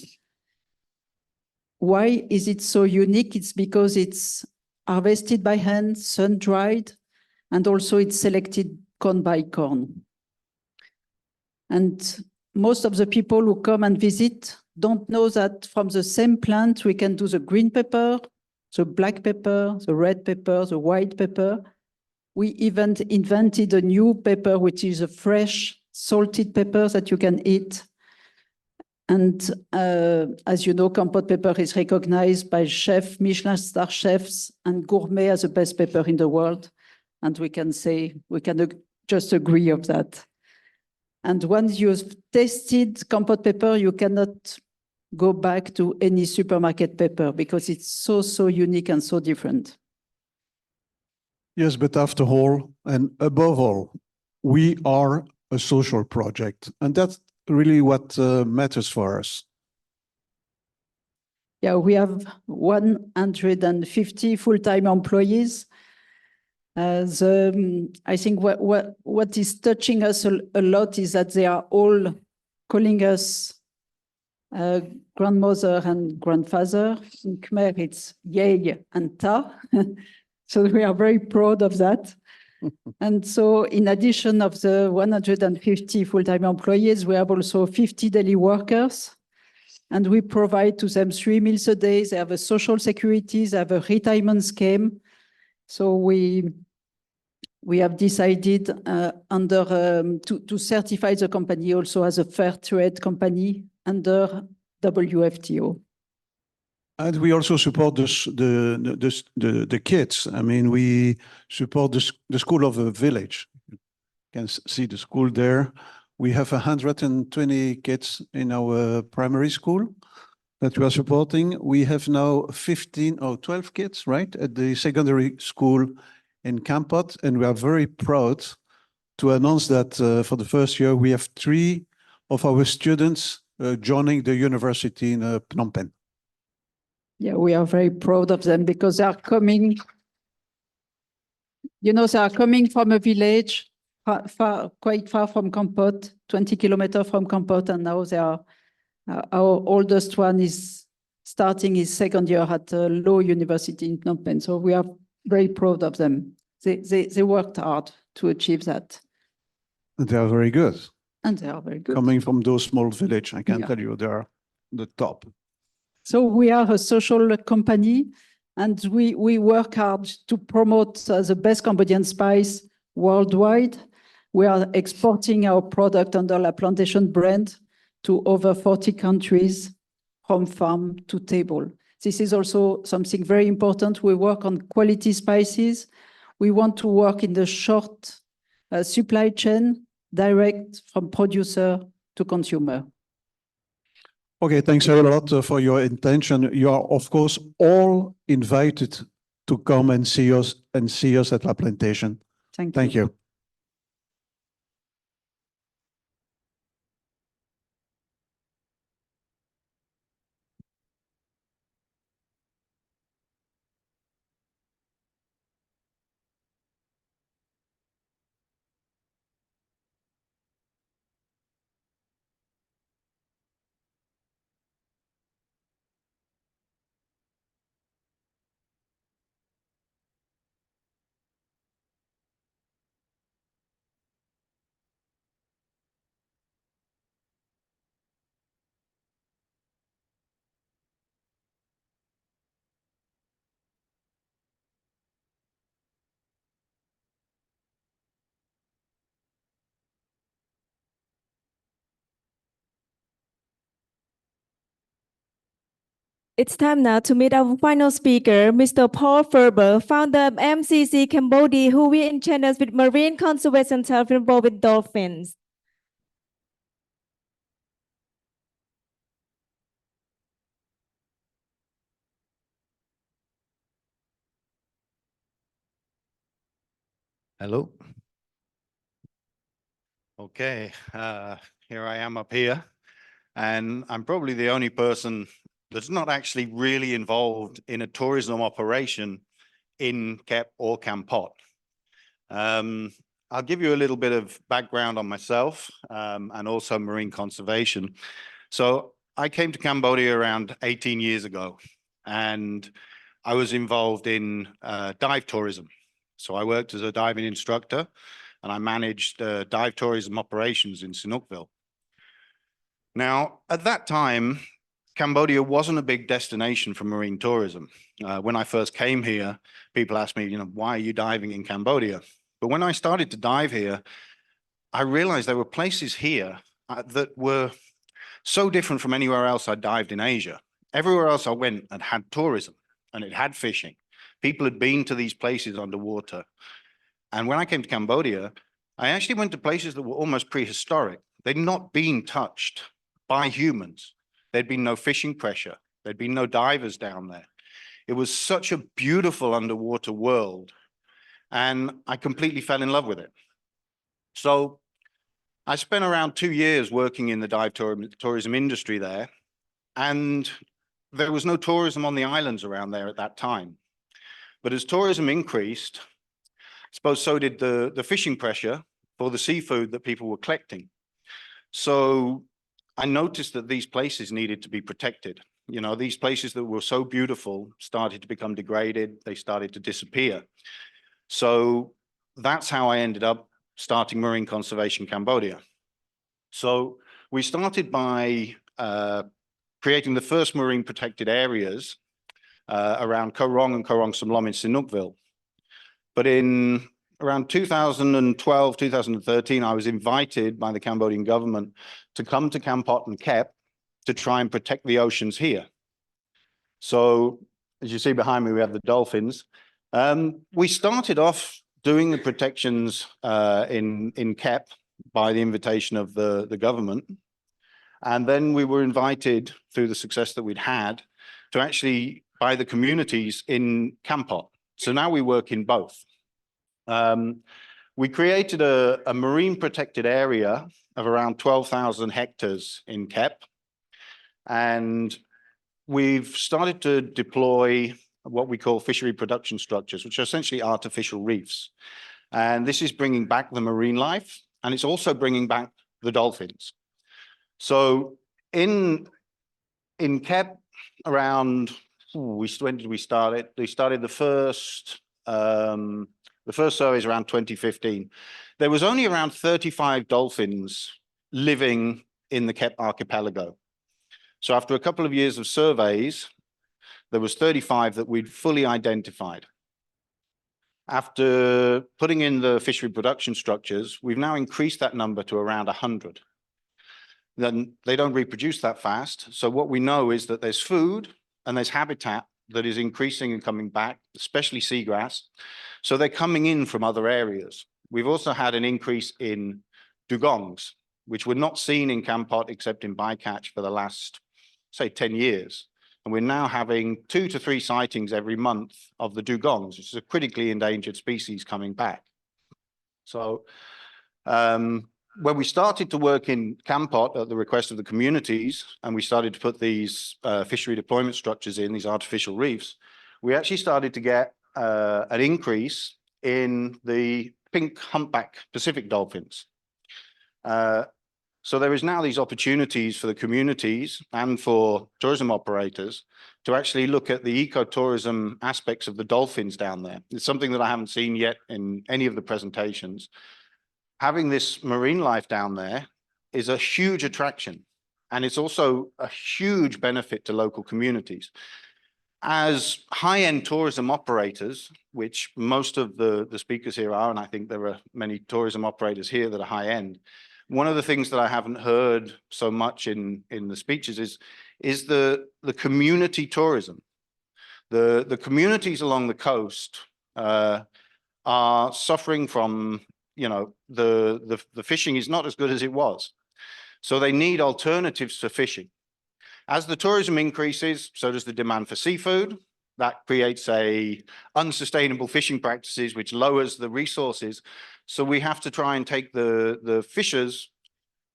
Why is it so unique? It's because it's harvested by hand, sun-dried, and also it's selected corn by corn. And most of the people who come and visit don't know that from the same plant we can do the green pepper, the black pepper, the red pepper, the white pepper. We even invented a new pepper, which is a fresh salted pepper that you can eat. And as you know, Kampot pepper is recognized by chefs, Michelin star chefs, and gourmet as the best pepper in the world. And we can just agree of that. And once you've tasted Kampot pepper, you cannot go back to any supermarket pepper because it's so, so unique and so different. Yes, but after all, and above all, we are a social project. And that's really what matters for us. Yeah, we have 150 full-time employees. I think what is touching us a lot is that they are all calling us grandmother and grandfather. In Khmer, it's Yey and Ta. So we are very proud of that. And so in addition of the 150 full-time employees, we have also 50 daily workers. And we provide to them 3 meals a day. They have a social security, they have a retirement scheme. So we have decided to certify the company also as a fair trade company under WFTO. And we also support the kids. I mean, we support the school of a village. You can see the school there. We have 120 kids in our primary school that we are supporting. We have now 15 or 12 kids, right, at the secondary school in Kampot. And we are very proud to announce that for the first year, we have 3 of our students joining the university in Phnom Penh. Yeah, we are very proud of them because they are coming, they are coming from a village quite far from Kampot, 20 kilometers from Kampot, and now they are, our oldest one is starting his second year at a law university in Phnom Penh. So we are very proud of them. They worked hard to achieve that. And they are very good. And they are very good. Coming from those small village, I can tell you, they are the top. So we are a social company, and we work hard to promote the best Cambodian spice worldwide. We are exporting our product under the Plantation brand to over 40 countries, from farm to table. This is also something very important. We work on quality spices. We want to work in the short supply chain, direct from producer to consumer. Okay, thanks a lot for your intention. You are, of course, all invited to come and see us at La Plantation. Thank you. It's time now to meet our final speaker, Mr. Paul Ferber, founder of MCC Cambodia, who will enchant us with marine conservation involved with dolphins. Hello. Okay, here I am up here, and I'm probably the only person that's not actually really involved in a tourism operation in Kep or Kampot. I'll give you a little bit of background on myself and also marine conservation. So I came to Cambodia around 18 years ago, and I was involved in dive tourism. So I worked as a diving instructor, and I managed dive tourism operations in Sihanoukville. Now, at that time, Cambodia wasn't a big destination for marine tourism. When I first came here, people asked me, why are you diving in Cambodia? But when I started to dive here, I realized there were places here that were so different from anywhere else I dived in Asia. Everywhere else I went and had tourism, and it had fishing. People had been to these places underwater. And when I came to Cambodia, I actually went to places that were almost prehistoric. They'd not been touched by humans. There'd been no fishing pressure. There'd been no divers down there. It was such a beautiful underwater world. And I completely fell in love with it. So I spent around 2 years working in the dive tourism industry there. And there was no tourism on the islands around there at that time. But as tourism increased, I suppose so did the fishing pressure for the seafood that people were collecting. So I noticed that these places needed to be protected. These places that were so beautiful started to become degraded. They started to disappear. So that's how I ended up starting Marine Conservation Cambodia. So we started by creating the first marine protected areas around Koh Rong and Koh Rong Samlom in Sihanoukville. But in around 2012, 2013, I was invited by the Cambodian government to come to Kampot and Kep to try and protect the oceans here. So as you see behind me, we have the dolphins. We started off doing the protections in Kep by the invitation of the government. And then we were invited through the success that we'd had to actually by the communities in Kampot. So now we work in both. We created a marine protected area of around 12,000 hectares in Kep. And we've started to deploy what we call fishery production structures, which are essentially artificial reefs. And this is bringing back the marine life, and it's also bringing back the dolphins. So in Kep, around, when did we start it? We started the first surveys around 2015. There was only around 35 dolphins living in the Kep archipelago. So after a couple of years of surveys, there was 35 that we'd fully identified. After putting in the fishery production structures, we've now increased that number to around 100. Then they don't reproduce that fast. So what we know is that there's food and there's habitat that is increasing and coming back, especially seagrass. So they're coming in from other areas. We've also had an increase in dugongs, which were not seen in Kampot except in bycatch for the last, say, 10 years. And we're now having 2 to 3 sightings every month of the dugongs, which is a critically endangered species coming back. So when we started to work in Kampot at the request of the communities, and we started to put these fishery deployment structures in, these artificial reefs, we actually started to get an increase in the pink humpback Pacific dolphins. So there is now these opportunities for the communities and for tourism operators to actually look at the ecotourism aspects of the dolphins down there. It's something that I haven't seen yet in any of the presentations. Having this marine life down there is a huge attraction, and it's also a huge benefit to local communities. As high-end tourism operators, which most of the speakers here are, and I think there are many tourism operators here that are high-end, one of the things that I haven't heard so much in the speeches is the community tourism. The communities along the coast are suffering from, you know, the fishing is not as good as it was. So they need alternatives to fishing. As the tourism increases, so does the demand for seafood. That creates a unsustainable fishing practices, which lowers the resources. So we have to try and take the fishers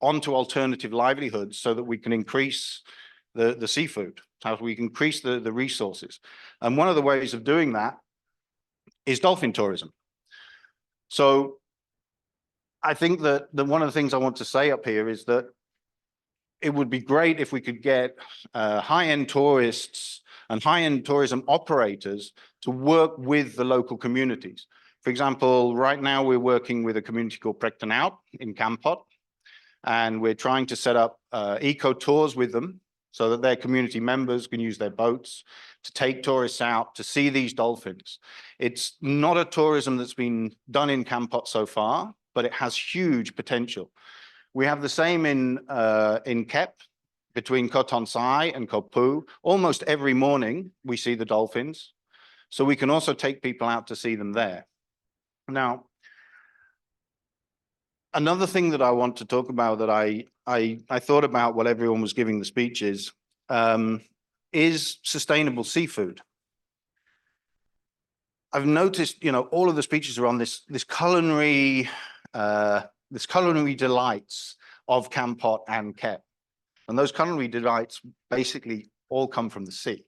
onto alternative livelihoods so that we can increase the seafood, how we can increase the resources. And one of the ways of doing that is dolphin tourism. So I think that one of the things I want to say up here is that it would be great if we could get high-end tourists and high-end tourism operators to work with the local communities. For example, right now we're working with a community called Plantation in Kampot, and we're trying to set up eco tours with them so that their community members can use their boats to take tourists out to see these dolphins. It's not a tourism that's been done in Kampot so far, but it has huge potential. We have the same in Kep, between Koh Ton Sai and Koh Phu. Almost every morning we see the dolphins, so we can also take people out to see them there. Now, another thing that I want to talk about that I thought about while everyone was giving the speeches is sustainable seafood. I've noticed, you know, all of the speeches are on this culinary delights of Kampot and Kep. And those culinary delights basically all come from the sea.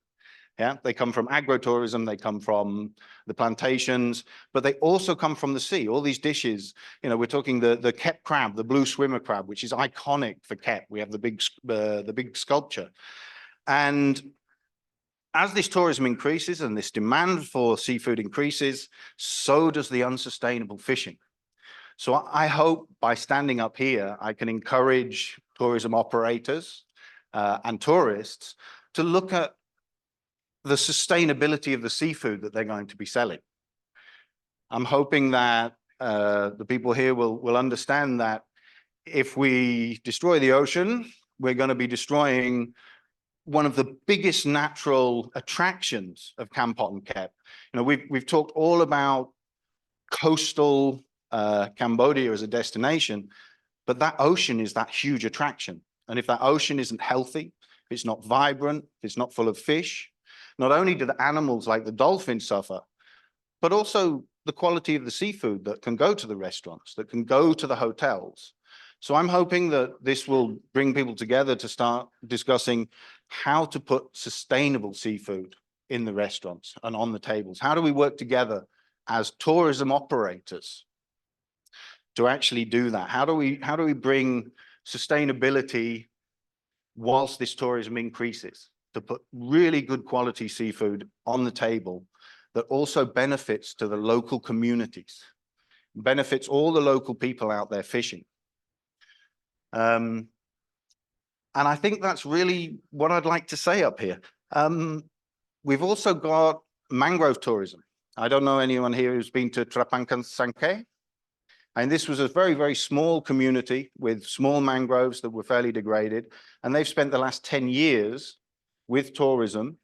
Yeah, they come from agro-tourism, they come from the plantations, but they also come from the sea. All these dishes, you know, we're talking the Kep crab, the blue swimmer crab, which is iconic for Kep. We have the big sculpture. And as this tourism increases and this demand for seafood increases, so does the unsustainable fishing. So I hope by standing up here, I can encourage tourism operators and tourists to look at the sustainability of the seafood that they're going to be selling. I'm hoping that the people here will understand that if we destroy the ocean, we're going to be destroying one of the biggest natural attractions of Kampot and Kep. You know, we've talked all about coastal Cambodia as a destination, but that ocean is that huge attraction. And if that ocean isn't healthy, if it's not vibrant, if it's not full of fish, not only do the animals like the dolphins suffer, but also the quality of the seafood that can go to the restaurants, that can go to the hotels. So I'm hoping that this will bring people together to start discussing how to put sustainable seafood in the restaurants and on the tables. How do we work together as tourism operators to actually do that? How do we bring sustainability whilst this tourism increases, to put really good quality seafood on the table that also benefits to the local communities, benefits all the local people out there fishing. And I think that's really what I'd like to say up here. We've also got mangrove tourism. I don't know anyone here who's been to Trapankan Sangke. And this was a very, very small community with small mangroves that were fairly degraded. And they've spent the last 10 years with tourism,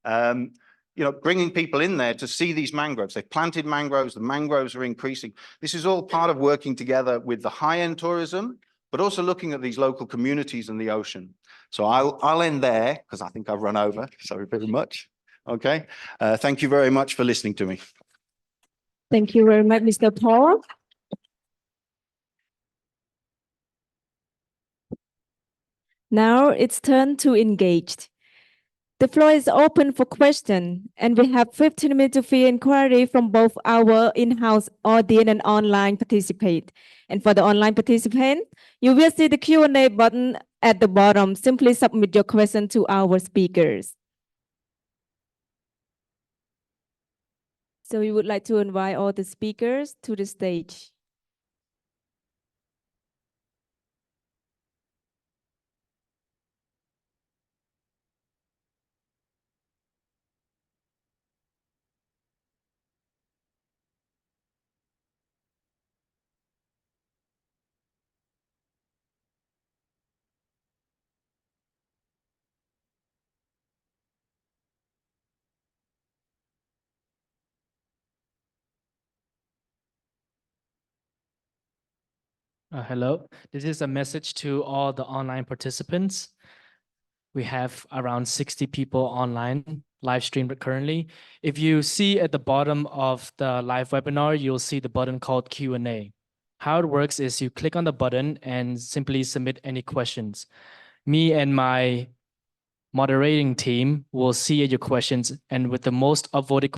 you know, bringing people in there to see these mangroves. They've planted mangroves, the mangroves are increasing. This is all part of working together with the high-end tourism, but also looking at these local communities and the ocean. So I'll end there because I think I've run over. Sorry very much. Okay. Thank you very much for listening to me. Thank you very much, Mr. Paul. Now it's turn to engage. The floor is open for question, and we have 15 minutes of free inquiry from both our in-house audience and online participant. And for the online participant, you will see the Q&A button at the bottom. Simply submit your question to our speakers. So we would like to invite all the speakers to the stage. Hello, this is a message to all the online participants. We have around 60 people online live streamed currently. If you see at the bottom of the live webinar, you'll see the button called Q&A. How it works is you click on the button and simply submit any questions. Me and my moderating team will see your questions, and with the most upvoted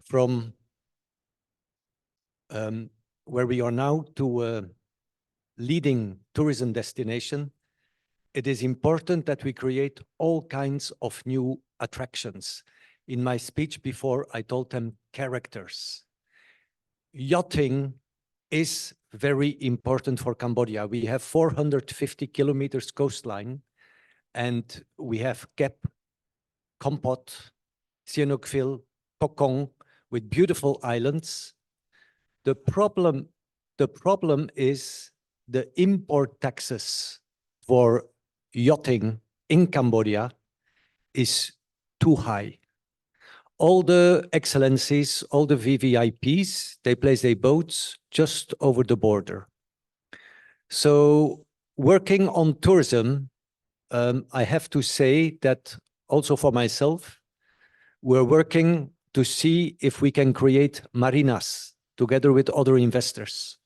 from where we are now to a leading tourism destination, it is important that we create all kinds of new attractions. In my speech before, I told them characters. Yachting is very important for Cambodia. We have 450 kilometers coastline, and we have Kep, Kampot, Sihanoukville, Kokong, with beautiful islands. The problem is the import taxes for yachting in Cambodia is too high. All the excellencies, all the VVIPs, they place their boats just over the border. So working on tourism, I have to say that also for myself, we're working to see if we can create marinas together with other investors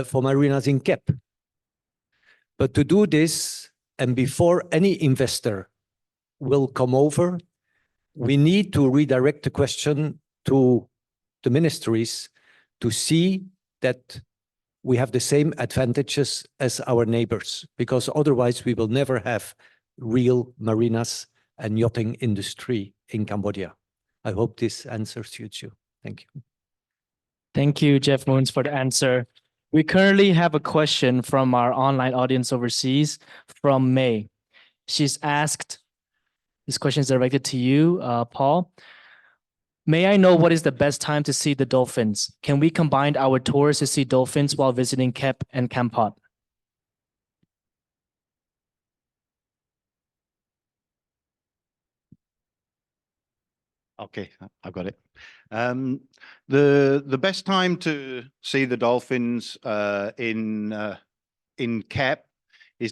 for marinas in Kep. But to do this, and before any investor will come over, we need to redirect the question to the ministries to see that we have the same advantages as our neighbors, because otherwise we will never have real marinas and yachting industry in Cambodia. I hope this answers you too. Thank you. Thank you, Jeff Moons, for the answer. We currently have a question from our online audience overseas from May. She's asked, this question is directed to you, Paul. May I know what is the best time to see the dolphins? Can we combine our tours to see dolphins while visiting Kep and Kampot? Okay, I've got it. The best time to see the dolphins in Kep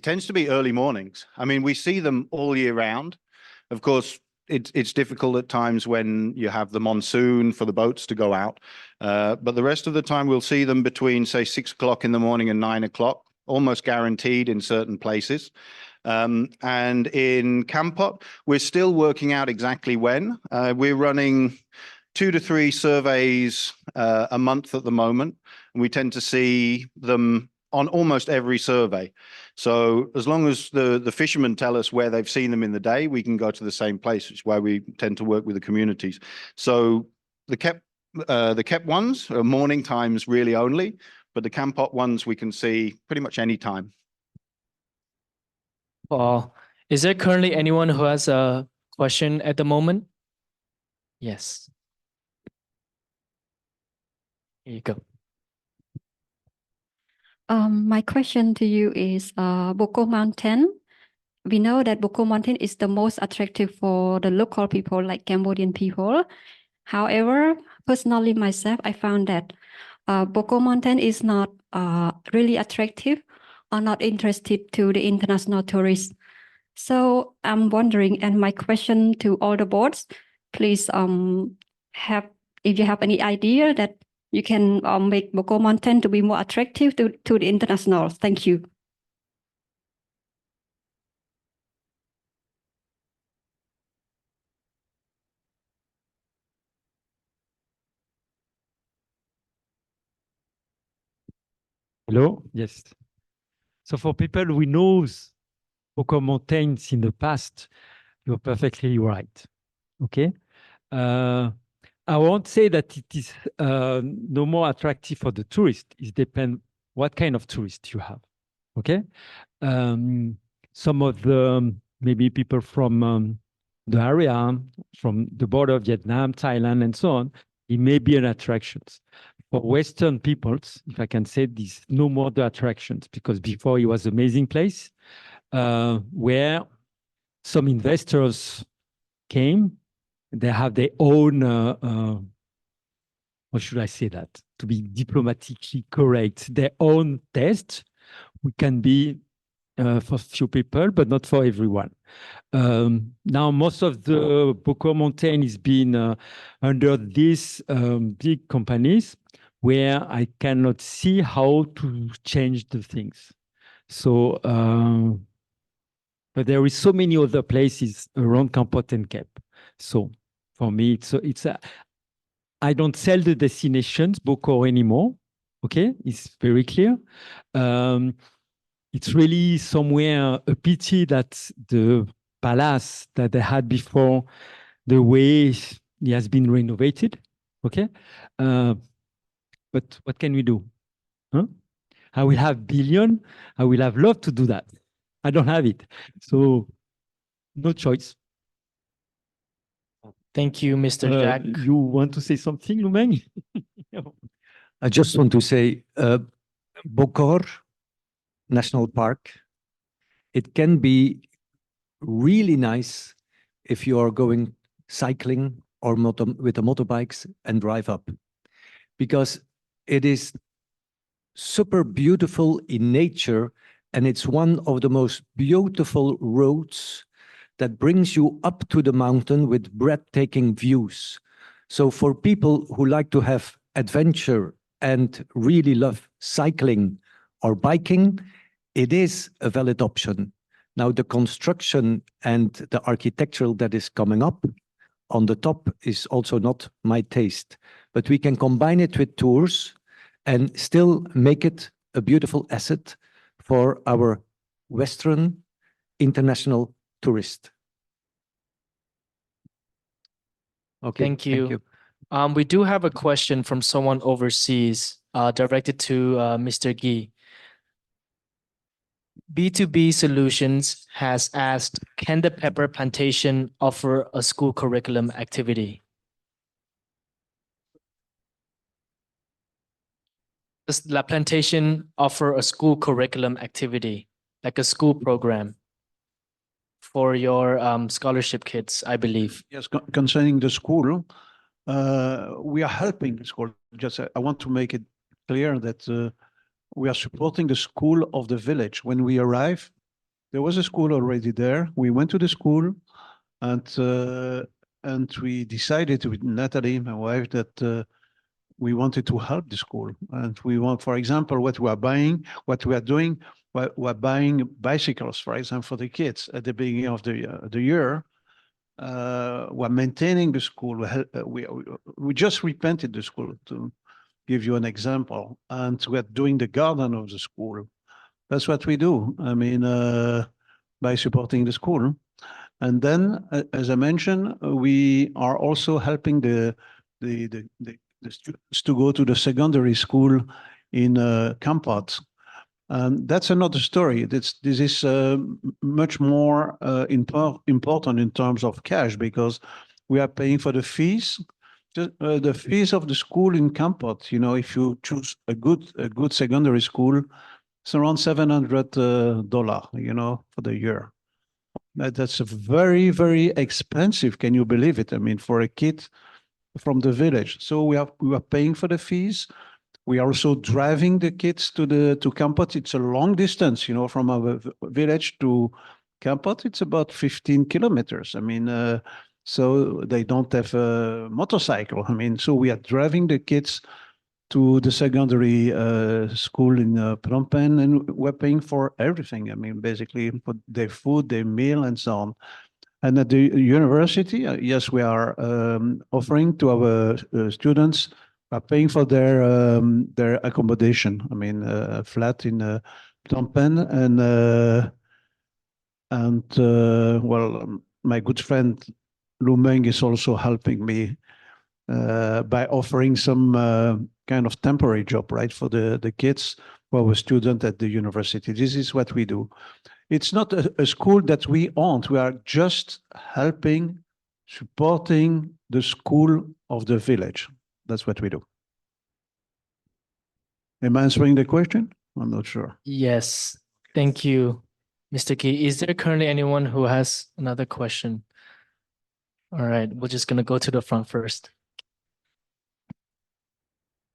tends to be early mornings. I mean, we see them all year round. Of course, it's difficult at times when you have the monsoon for the boats to go out. But the rest of the time, we'll see them between, say, 6 o'clock in the morning and 9 o'clock, almost guaranteed in certain places. And in Kampot, we're still working out exactly when. We're running 2 to 3 surveys a month at the moment, and we tend to see them on almost every survey. So as long as the fishermen tell us where they've seen them in the day, we can go to the same place, which is why we tend to work with the communities. So the Kep the Kep ones are morning times really only, but the Kampot ones we can see pretty much any time. Is there currently anyone who has a question at the moment? Yes. Here you go. My question to you is Boko Mountain. We know that Boko Mountain is the most attractive for the local people, like Cambodian people. However, personally myself, I found that Boko Mountain is not really attractive or not interested to the international tourists. So I'm wondering, and my question to all the boards, please if you have any idea that you can make Boko Mountain to be more attractive to the internationals. Thank you. Hello? Yes. So for people who knows Boko Mountains in the past, you're perfectly right. Okay? I won't say that it is no more attractive for the tourist. It depends what kind of tourist you have. Okay? Some of the maybe people from the area, from the border of Vietnam, Thailand, and so on, it may be an attraction. For Western peoples, if I can say this, no more the attractions, because before it was an amazing place where some investors came. They have their own, how should I say that, to be diplomatically correct, their own test. We can be for few people, but not for everyone. Now, most of the Boko Mountain is being under these big companies where I cannot see how to change the things. So, but there is so many other places around Kampot and Kep. So for me, I don't sell the destinations, Boko, anymore. Okay, it's very clear. It's really somewhere a pity that the palace that they had before, the way it has been renovated. Okay, but what can we do? Huh? I will have billion. I will have love to do that. I don't have it, so no choice. Thank you, Mr. Jack. You want to say something, Lumeng? I just want to say, Bokor National Park, it can be really nice if you are going cycling or with the motorbikes and drive up, because it is super beautiful in nature, and it's one of the most beautiful roads that brings you up to the mountain with breathtaking views. So for people who like to have adventure and really love cycling or biking, it is a valid option. Now, the construction and the architectural that is coming up on the top is also not my taste, but we can combine it with tours and still make it a beautiful asset for our Western international tourist. Okay, Thank you. We do have a question from someone overseas directed to Mr. Gee. B2B Solutions has asked, can the pepper plantation offer a school curriculum activity? Does La Plantation offer a school curriculum activity, like a school program for your scholarship kids, I believe? Yes, concerning the school, we are helping the school. Just I want to make it clear that we are supporting the school of the village. When we arrived, there was a school already there. We went to the school, and we decided with Natalie, my wife, that we wanted to help the school. And we want, for example, what we are doing, we're buying bicycles, for example, for the kids at the beginning of the year. We're maintaining the school. We just repainted the school, to give you an example, and we're doing the garden of the school. That's what we do. I mean, by supporting the school. And then, as I mentioned, we are also helping the the students to go to the secondary school in Kampot. That's another story. This is much more important in terms of cash, because we are paying for the fees. The fees of the school in Kampot, you know, if you choose a good secondary school, it's around $700, you know, for the year. That's very, very expensive. Can you believe it? I mean, for a kid from the village. So we are paying for the fees. We are also driving the kids to Kampot. It's a long distance, you know, from our village to Kampot. It's about 15 kilometers. I mean, so they don't have a motorcycle. I mean, so we are driving the kids to the secondary school in Phnom Penh, and we're paying for everything. I mean, basically for their food, their meal, and so on. And at the university, yes, we are offering to our students, are paying for their accommodation. I mean, a flat in Phnom Penh, and well, my good friend Lu Meng is also helping me by offering some kind of temporary job, right, for the kids who are a student at the university. This is what we do. It's not a school that we own. We are just helping, supporting the school of the village. That's what we do. Am I answering the question? I'm not sure. Yes, thank you, Mr. Key. Is there currently anyone who has another question? All right, we're just gonna go to the front first.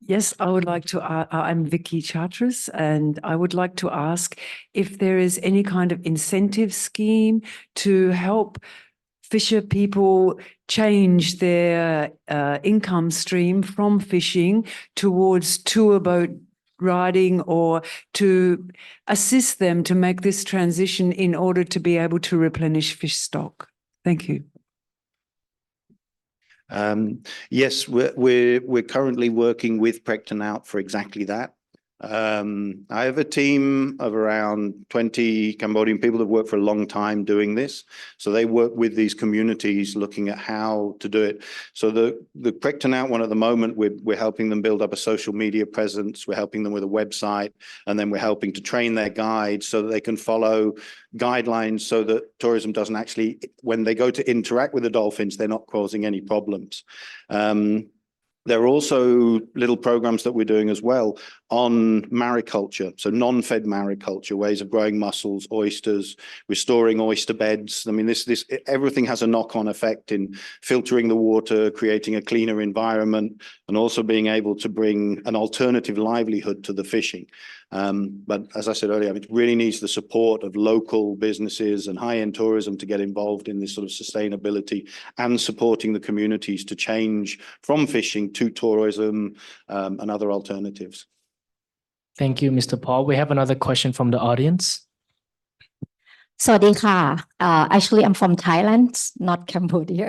Yes, I would like to, I'm Vicky Chartres, and I would like to ask if there is any kind of incentive scheme to help fisher people change their income stream from fishing towards tour boat riding, or to assist them to make this transition in order to be able to replenish fish stock. Thank you. Yes, we're currently working with Prectonaut for exactly that. I have a team of around 20 Cambodian people that work for a long time doing this. So they work with these communities looking at how to do it. So the Prectonaut one at the moment, we're helping them build up a social media presence. We're helping them with a website, and then we're helping to train their guides so that they can follow guidelines so that tourism doesn't actually, when they go to interact with the dolphins, they're not causing any problems. There are also little programs that we're doing as well on mariculture, so non-fed mariculture, ways of growing mussels, oysters, restoring oyster beds. I mean, everything has a knock-on effect in filtering the water, creating a cleaner environment, and also being able to bring an alternative livelihood to the fishing. But as I said earlier, it really needs the support of local businesses and high-end tourism to get involved in this sort of sustainability and supporting the communities to change from fishing to tourism and other alternatives. Thank you, Mr. Paul. We have another question from the audience. สวัสดีค่ะ Actually, I'm from Thailand, not Cambodia.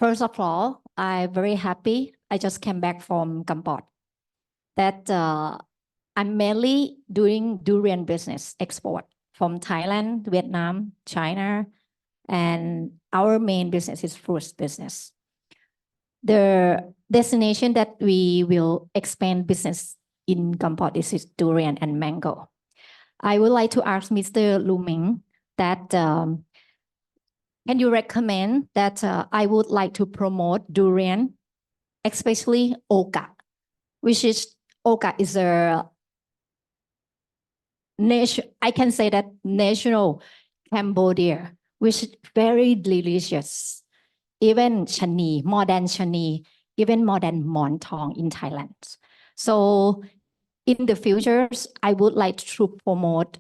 First of all, I'm very happy. I just came back from Kampot. That I'm mainly doing durian business export from Thailand, Vietnam, China, and our main business is fruit business. The destination that we will expand business in Kampot is durian and mango. I would like to ask Mr. Lu Meng that can you recommend that I would like to promote durian, especially Oka, which is Oka is a I can say that national Cambodia, which is very delicious. Even chani, more than chani, even more than montong in Thailand. So in the future, I would like to promote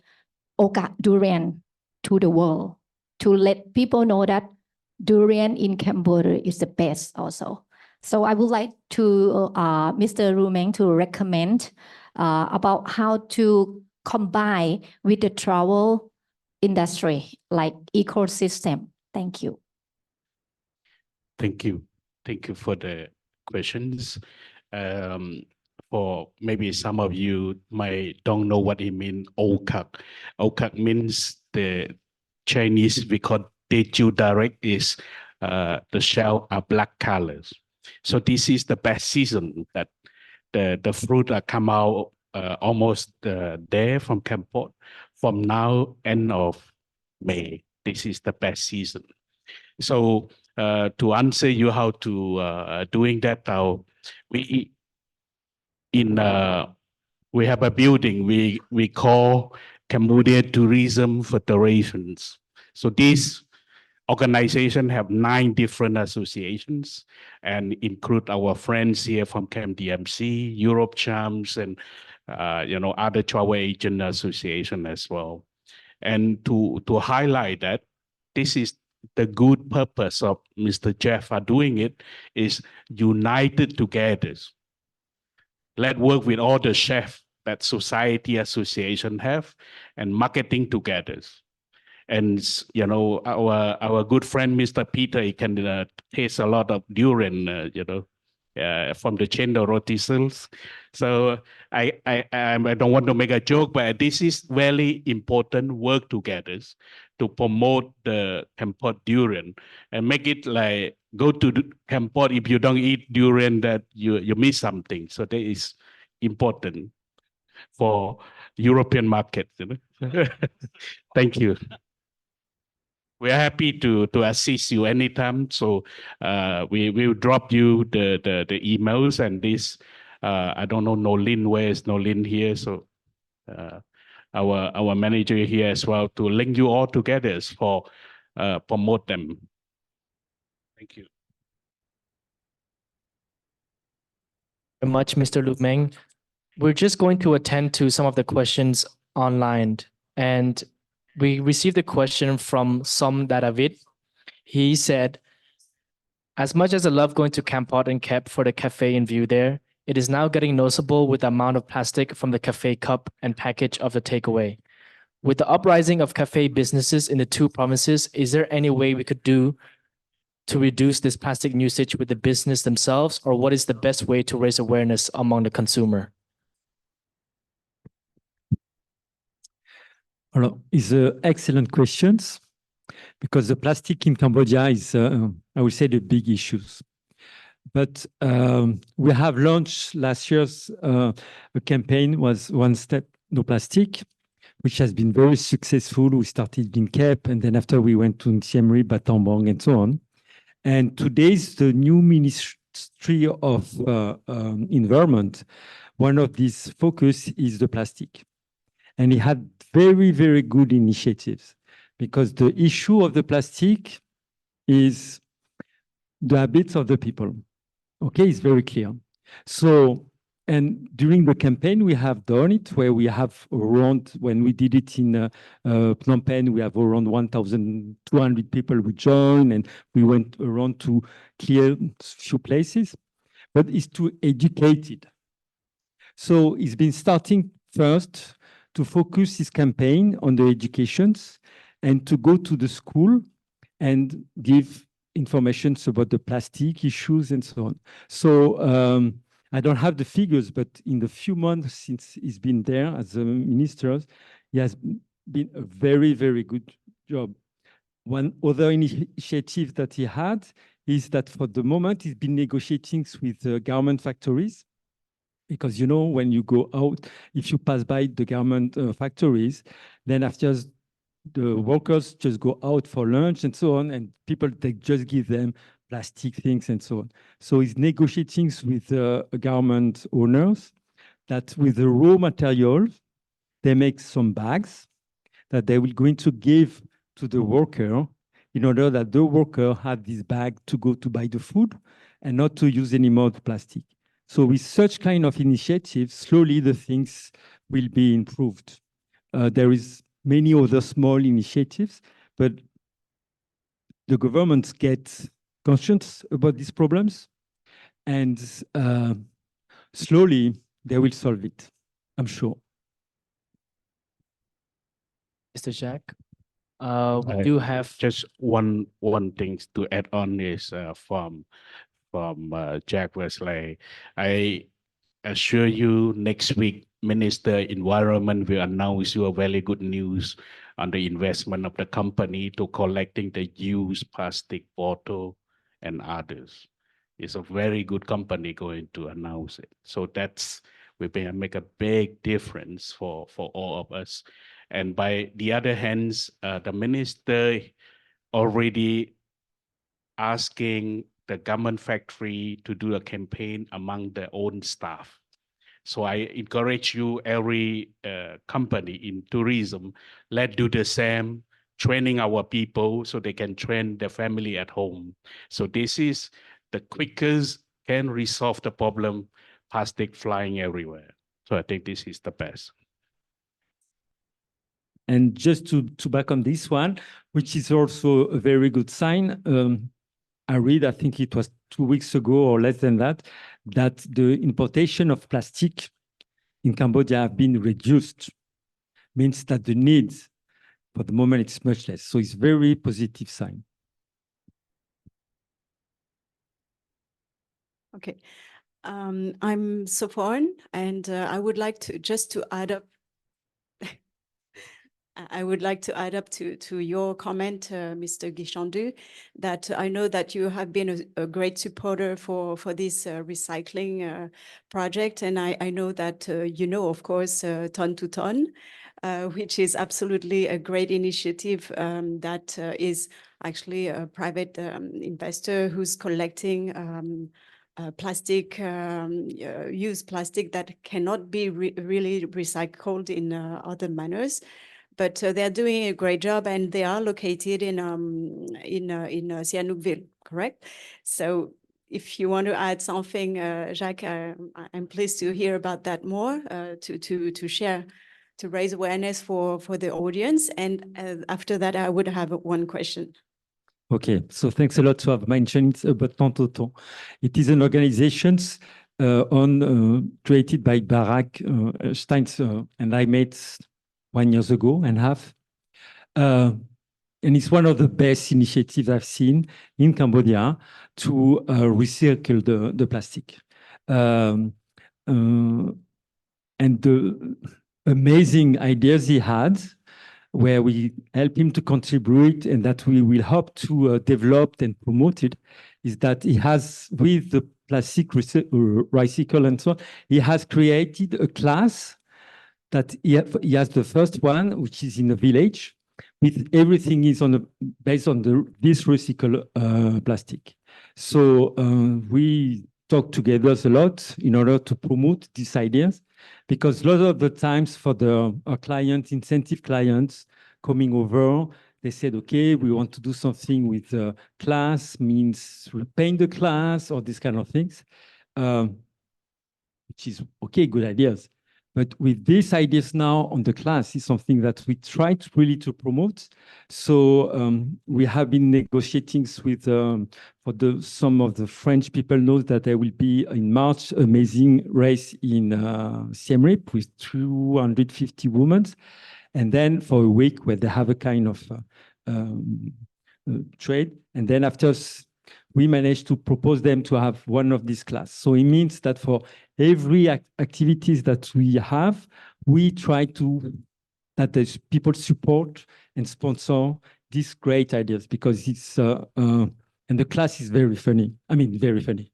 Oka durian to the world, to let people know that durian in Cambodia is the best also. So I would like to Mr. Lu Meng to recommend about how to combine with the travel industry, like ecosystem. Thank you. Thank you. Thank you for the questions. For maybe some of you might don't know what it means, okak. Okak means the Chinese, we call Teju direct is the shell are black colors. So this is the best season that the fruit are come out almost there from Kampot. From now, end of May, this is the best season. So to answer you how to doing that now, we have a building we call Cambodia Tourism Federations. So these organization have 9 different associations and include our friends here from CamDMC, Europe Charms, and other travel agent association as well. And to highlight that, this is the good purpose of Mr. Jeff are doing it is united together. Let's work with all the chefs that society association have and marketing together. And our good friend Mr. Peter, he can taste a lot of durian, from the Chendo roti sales. So I don't want to make a joke, but this is very important work together to promote the Kampot durian and make it like go to Kampot. If you don't eat durian, that you miss something. So that is important for European market. Thank you. We are happy to assist you anytime. So we will drop you the emails and this. I don't know Nolin, where is Nolin here? So our manager here as well to link you all together for promote them. Thank you. Very much, Mr. Luke Meng. We're just going to attend to some of the questions online, and we received a question from Som David. He said, as much as I love going to Kampot and Kep for the cafe in view there, it is now getting noticeable with the amount of plastic from the cafe cup and package of the takeaway. With the uprising of cafe businesses in the 2 provinces, is there any way we could do to reduce this plastic usage with the business themselves, or what is the best way to raise awareness among the consumer? Well, it's excellent questions because the plastic in Cambodia is, I would say, the big issues. But we have launched last year's a campaign was One Step No Plastic, which has been very successful. We started in Kep, and then after we went to Siem Reap, Battambang, and so on. And today's the new Ministry of Environment. One of these focus is the plastic. And it had very, very good initiatives because the issue of the plastic is the habits of the people. Okay, it's very clear. So, and during the campaign, we have done it where we have around, when we did it in Phnom Penh, we have around 1,200 people who joined, and we went around to clear few places, but it's to educate it. So it's been starting first to focus this campaign on the educations and to go to the school and give information about the plastic issues and so on. So I don't have the figures, but in the few months since he's been there as a minister, he has been a very, very good job. One other initiative that he had is that for the moment he's been negotiating with garment factories. Because, when you go out, if you pass by the garment factories, then after the workers just go out for lunch and so on, and people, they just give them plastic things and so on. So he's negotiating with garment owners that with the raw materials, they make some bags that they will going to give to the worker in order that the worker have this bag to go to buy the food and not to use any more plastic. So with such kind of initiatives, slowly the things will be improved. There is many other small initiatives, but the governments get conscious about these problems, and slowly they will solve it, I'm sure. Mr. Jack, we do have just one thing to add on is from Jack Wesley. I assure you next week, Minister Environment will announce you a very good news on the investment of the company to collecting the used plastic bottle and others. It's a very good company going to announce it. So that's we make a big difference for all of us. And by the other hands, the minister already asking the government factory to do a campaign among their own staff. So I encourage you, every company in tourism, let's do the same, training our people so they can train their family at home. So this is the quickest can resolve the problem, plastic flying everywhere. So I think this is the best. And just to back on this one, which is also a very good sign, I read, I think it was 2 weeks ago or less than that, that the importation of plastic in Cambodia have been reduced. Means that the needs for the moment it's much less. So it's very positive sign. Okay. I'm Sophoon, and I would like to just to add up. I would like to add up to your comment, Mr. Guichandu, that I know that you have been a great supporter for this recycling project, and I know that you know, of course, Ton to Ton, which is absolutely a great initiative that is actually a private investor who's collecting plastic, used plastic that cannot be really recycled in other manners. But they're doing a great job, and they are located in Sihanoukville, correct? So if you want to add something, Jacques, I'm pleased to hear about that more, to share, to raise awareness for the audience. And after that, I would have one question. Okay, so thanks a lot to have mentioned about Tantoton. It is an organization created by Barak Steins and I made 1 year ago and a half. And it's one of the best initiatives I've seen in Cambodia to recycle the plastic. And the amazing ideas he had, where we help him to contribute and that we will help to develop and promote it, is that he has, with the plastic recycle and so on, he has created a class that he has the first one, which is in a village, with everything is based on this recycle plastic. So we talk together a lot in order to promote these ideas, because a lot of the times for our clients, incentive clients coming over, they said, okay, we want to do something with class, means repaying the class or these kind of things, which is okay, good ideas. But with these ideas now on the class is something that we try to really to promote. So we have been negotiating with some of the French people know that there will be in March amazing race in Siem Reap with 250 women, and then for a week where they have a kind of trade, and then after we managed to propose them to have one of these class. So it means that for every activities that we have, we try to, that the people support and sponsor these great ideas, because it's, and the class is very funny. I mean, very funny.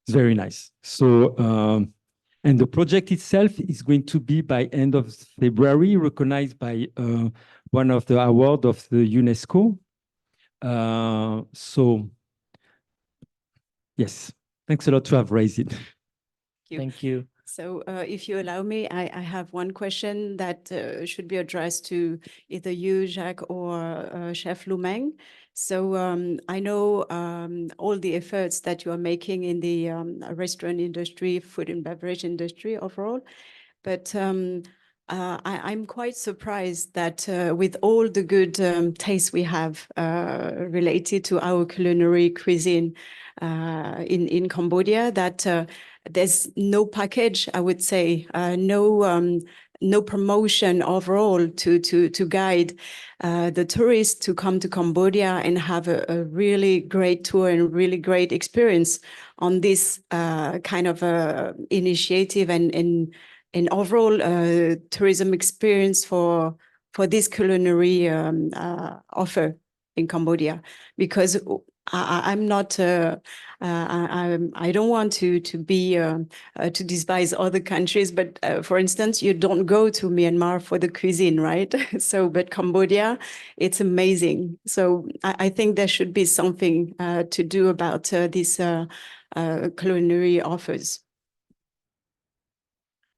It's very nice. So, and the project itself is going to be by end of February, recognized by one of the award of the UNESCO. So, yes, thanks a lot to have raised it. Thank you. So if you allow me, I have one question that should be addressed to either you, Jacques, or Chef Lu Meng. So I know all the efforts that you are making in the restaurant industry, food and beverage industry overall, but I'm quite surprised that with all the good taste we have related to our culinary cuisine in Cambodia, that there's no package, I would say, no promotion overall to guide the tourists to come to Cambodia and have a really great tour and really great experience on this kind of initiative and overall tourism experience for this culinary offer in Cambodia. Because I'm not. I don't want to be to despise other countries, but for instance, you don't go to Myanmar for the cuisine, right? So, but Cambodia, it's amazing. So I think there should be something to do about these culinary offers.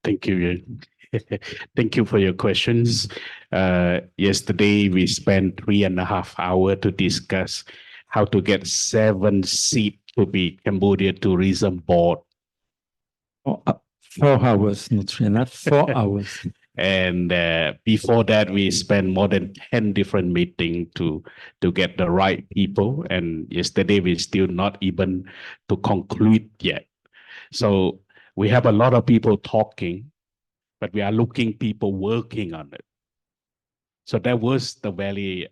Thank you. Yuan. Thank you for your questions. Yesterday, we spent 3.5 hours to discuss how to get 7 seats to be Cambodia Tourism Board. 4 hours, not 3.5, 4 hours. And before that, we spent more than 10 different meetings to get the right people. And yesterday, we still not even to conclude yet. So we have a lot of people talking, but we are looking people working on it. So that was the very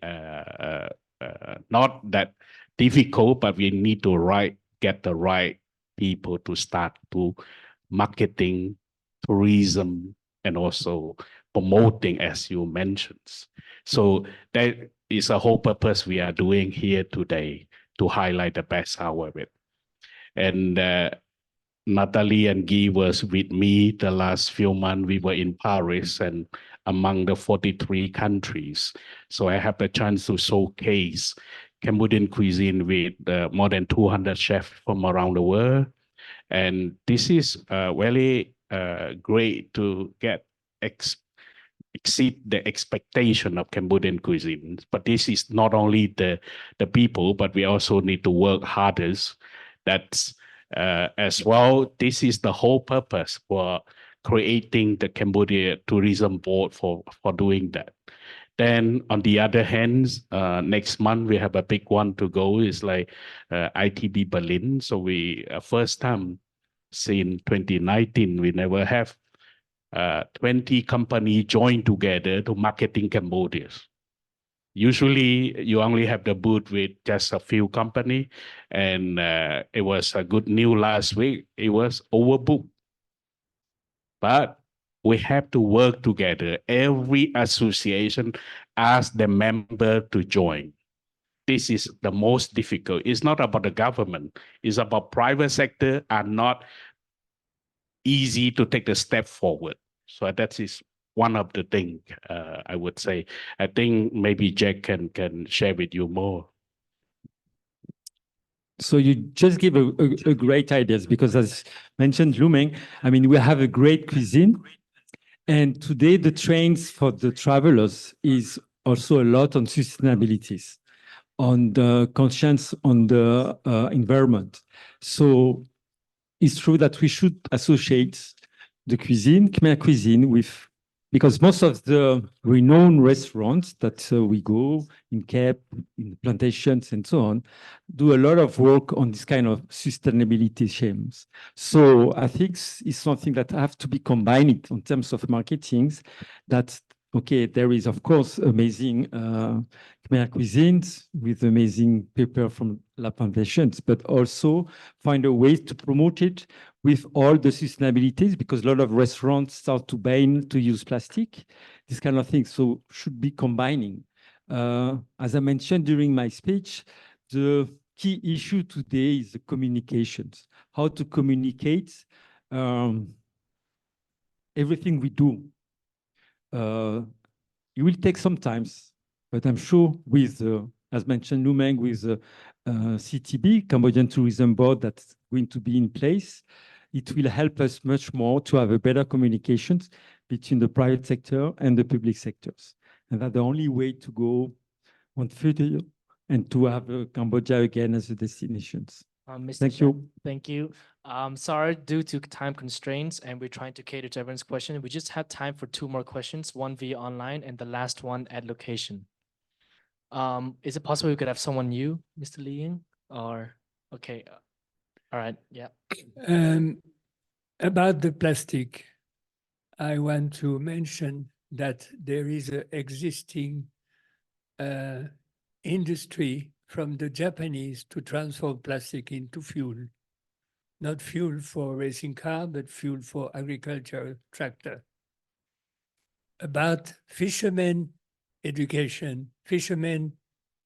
not that difficult, but we need to get the right people to start to marketing, tourism, and also promoting, as you mentioned. So that is a whole purpose we are doing here today to highlight the best hour of it. And Natalie and Guy was with me the last few months. We were in Paris and among the 43 countries. So I have the chance to showcase Cambodian cuisine with more than 200 chefs from around the world. And this is really great to get exceed the expectation of Cambodian cuisine. But this is not only the people, but we also need to work harder. That's as well. This is the whole purpose for creating the Cambodia Tourism Board for doing that. Then on the other hand, next month we have a big one to go. It's like ITB Berlin. So we first time since 2019 we never have 20 companies join together to marketing Cambodia. Usually you only have the booth with just a few companies, and it was a good news last week. It was overbooked. But we have to work together. Every association asks the member to join. This is the most difficult. It's not about the government. It's about private sector are not easy to take the step forward. So that is one of the things I would say. I think maybe Jack can share with you more. So you just give a great ideas, because as mentioned, Lumeng, I mean, we have a great cuisine. And today the trends for the travelers is also a lot on sustainabilities, on the conscience, on the environment. So it's true that we should associate the cuisine, Khmer cuisine, with, because most of the renowned restaurants that we go in Kep, in the plantations and so on, do a lot of work on this kind of sustainability themes. So I think it's something that have to be combined in terms of marketing. That, okay, there is of course amazing Khmer cuisines with amazing people from La Plantations, but also find a way to promote it with all the sustainabilities, because a lot of restaurants start to ban, to use plastic, this kind of thing. So should be combining. As I mentioned during my speech, the key issue today is the communications, how to communicate everything we do. It will take some time, but I'm sure with, as mentioned, Lumeng, with the CTB, Cambodian Tourism Board, that's going to be in place, it will help us much more to have a better communications between the private sector and the public sectors. And that's the only way to go on further and to have Cambodia again as a destination. Mr. Thank you. Thank you. Sorry, due to time constraints, and we're trying to cater to everyone's question, we just have time for 2 more questions, one via online and the last one at location. Is it possible we could have someone new, Mr. Li Ying? Or, okay, all right, yeah. About the plastic, I want to mention that there is an existing industry from the Japanese to transform plastic into fuel. Not fuel for racing car, but fuel for agricultural tractor. About fishermen education, fishermen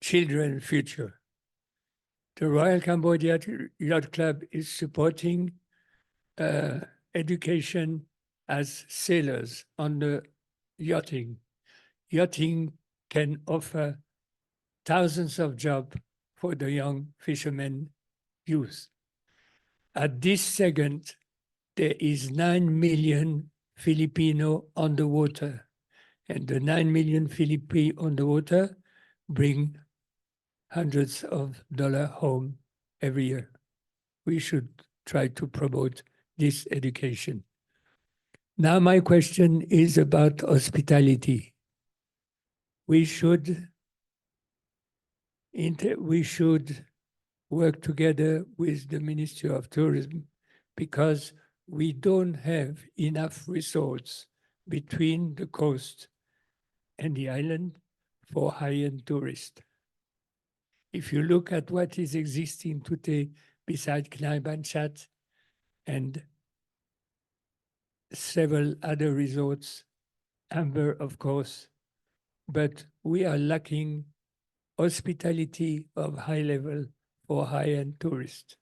children future. The Royal Cambodia Yacht Club is supporting education as sailors on the yachting. Yachting can offer thousands of jobs for the young fishermen youth. At this second, there is 9 million Filipino on the water, and the 9 million Filipino on the water bring hundreds of dollars home every year. We should try to promote this education. Now my question is about hospitality. We should work together with the Ministry of Tourism because we don't have enough resources between the coast and the island for high-end tourists. If you look at what is existing today beside Knai Bang Chatt and several other resorts, Amber, of course, but we are lacking hospitality of high level for high-end tourists.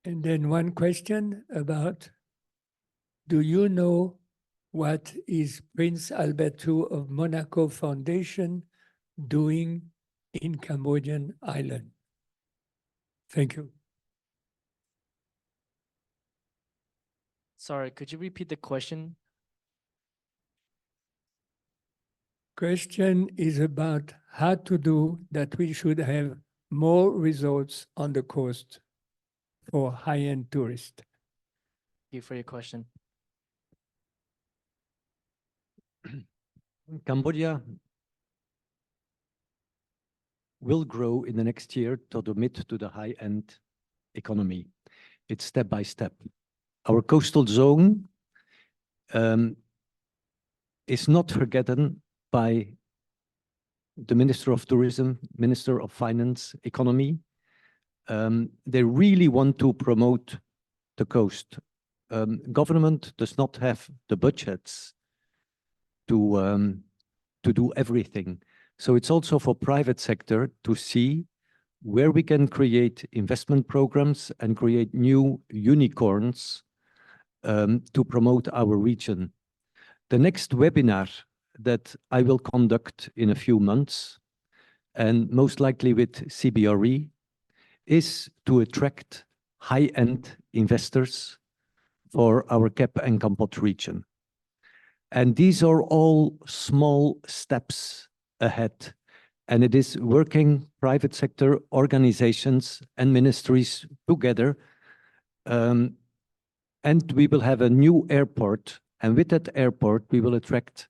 And then one question about, do you know what is Prince Albert II of Monaco Foundation doing in Cambodian island? Thank you. Sorry, could you repeat the question? Question is about how to do that we should have more resorts on the coast for high-end tourists. Thank you for your question. Cambodia will grow in the next year to the mid to the high-end economy. It's step by step. Our coastal zone is not forgotten by the Minister of Tourism, Minister of Finance, Economy. They really want to promote the coast. Government does not have the budgets to do everything. So it's also for private sector to see where we can create investment programs and create new unicorns to promote our region. The next webinar that I will conduct in a few months, and most likely with CBRE, is to attract high-end investors for our Kep and Kampot region. And these are all small steps ahead. And it is working private sector organizations and ministries together. And we will have a new airport. And with that airport, we will attract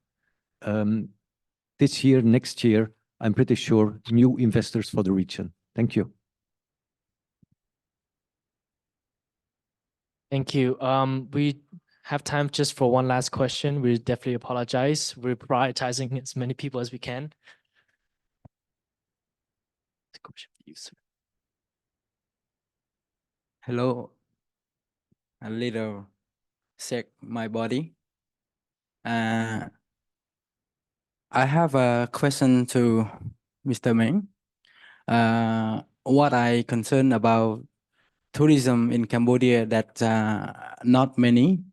this year, next year, I'm pretty sure, new investors for the region. Thank you. Thank you. We have time just for one last question. We definitely apologize. We're prioritizing as many people as we can. Question for you, sir. Hello, a little sick my body. I have a question to Mr. Meng. What I concern about tourism in Cambodia that not many.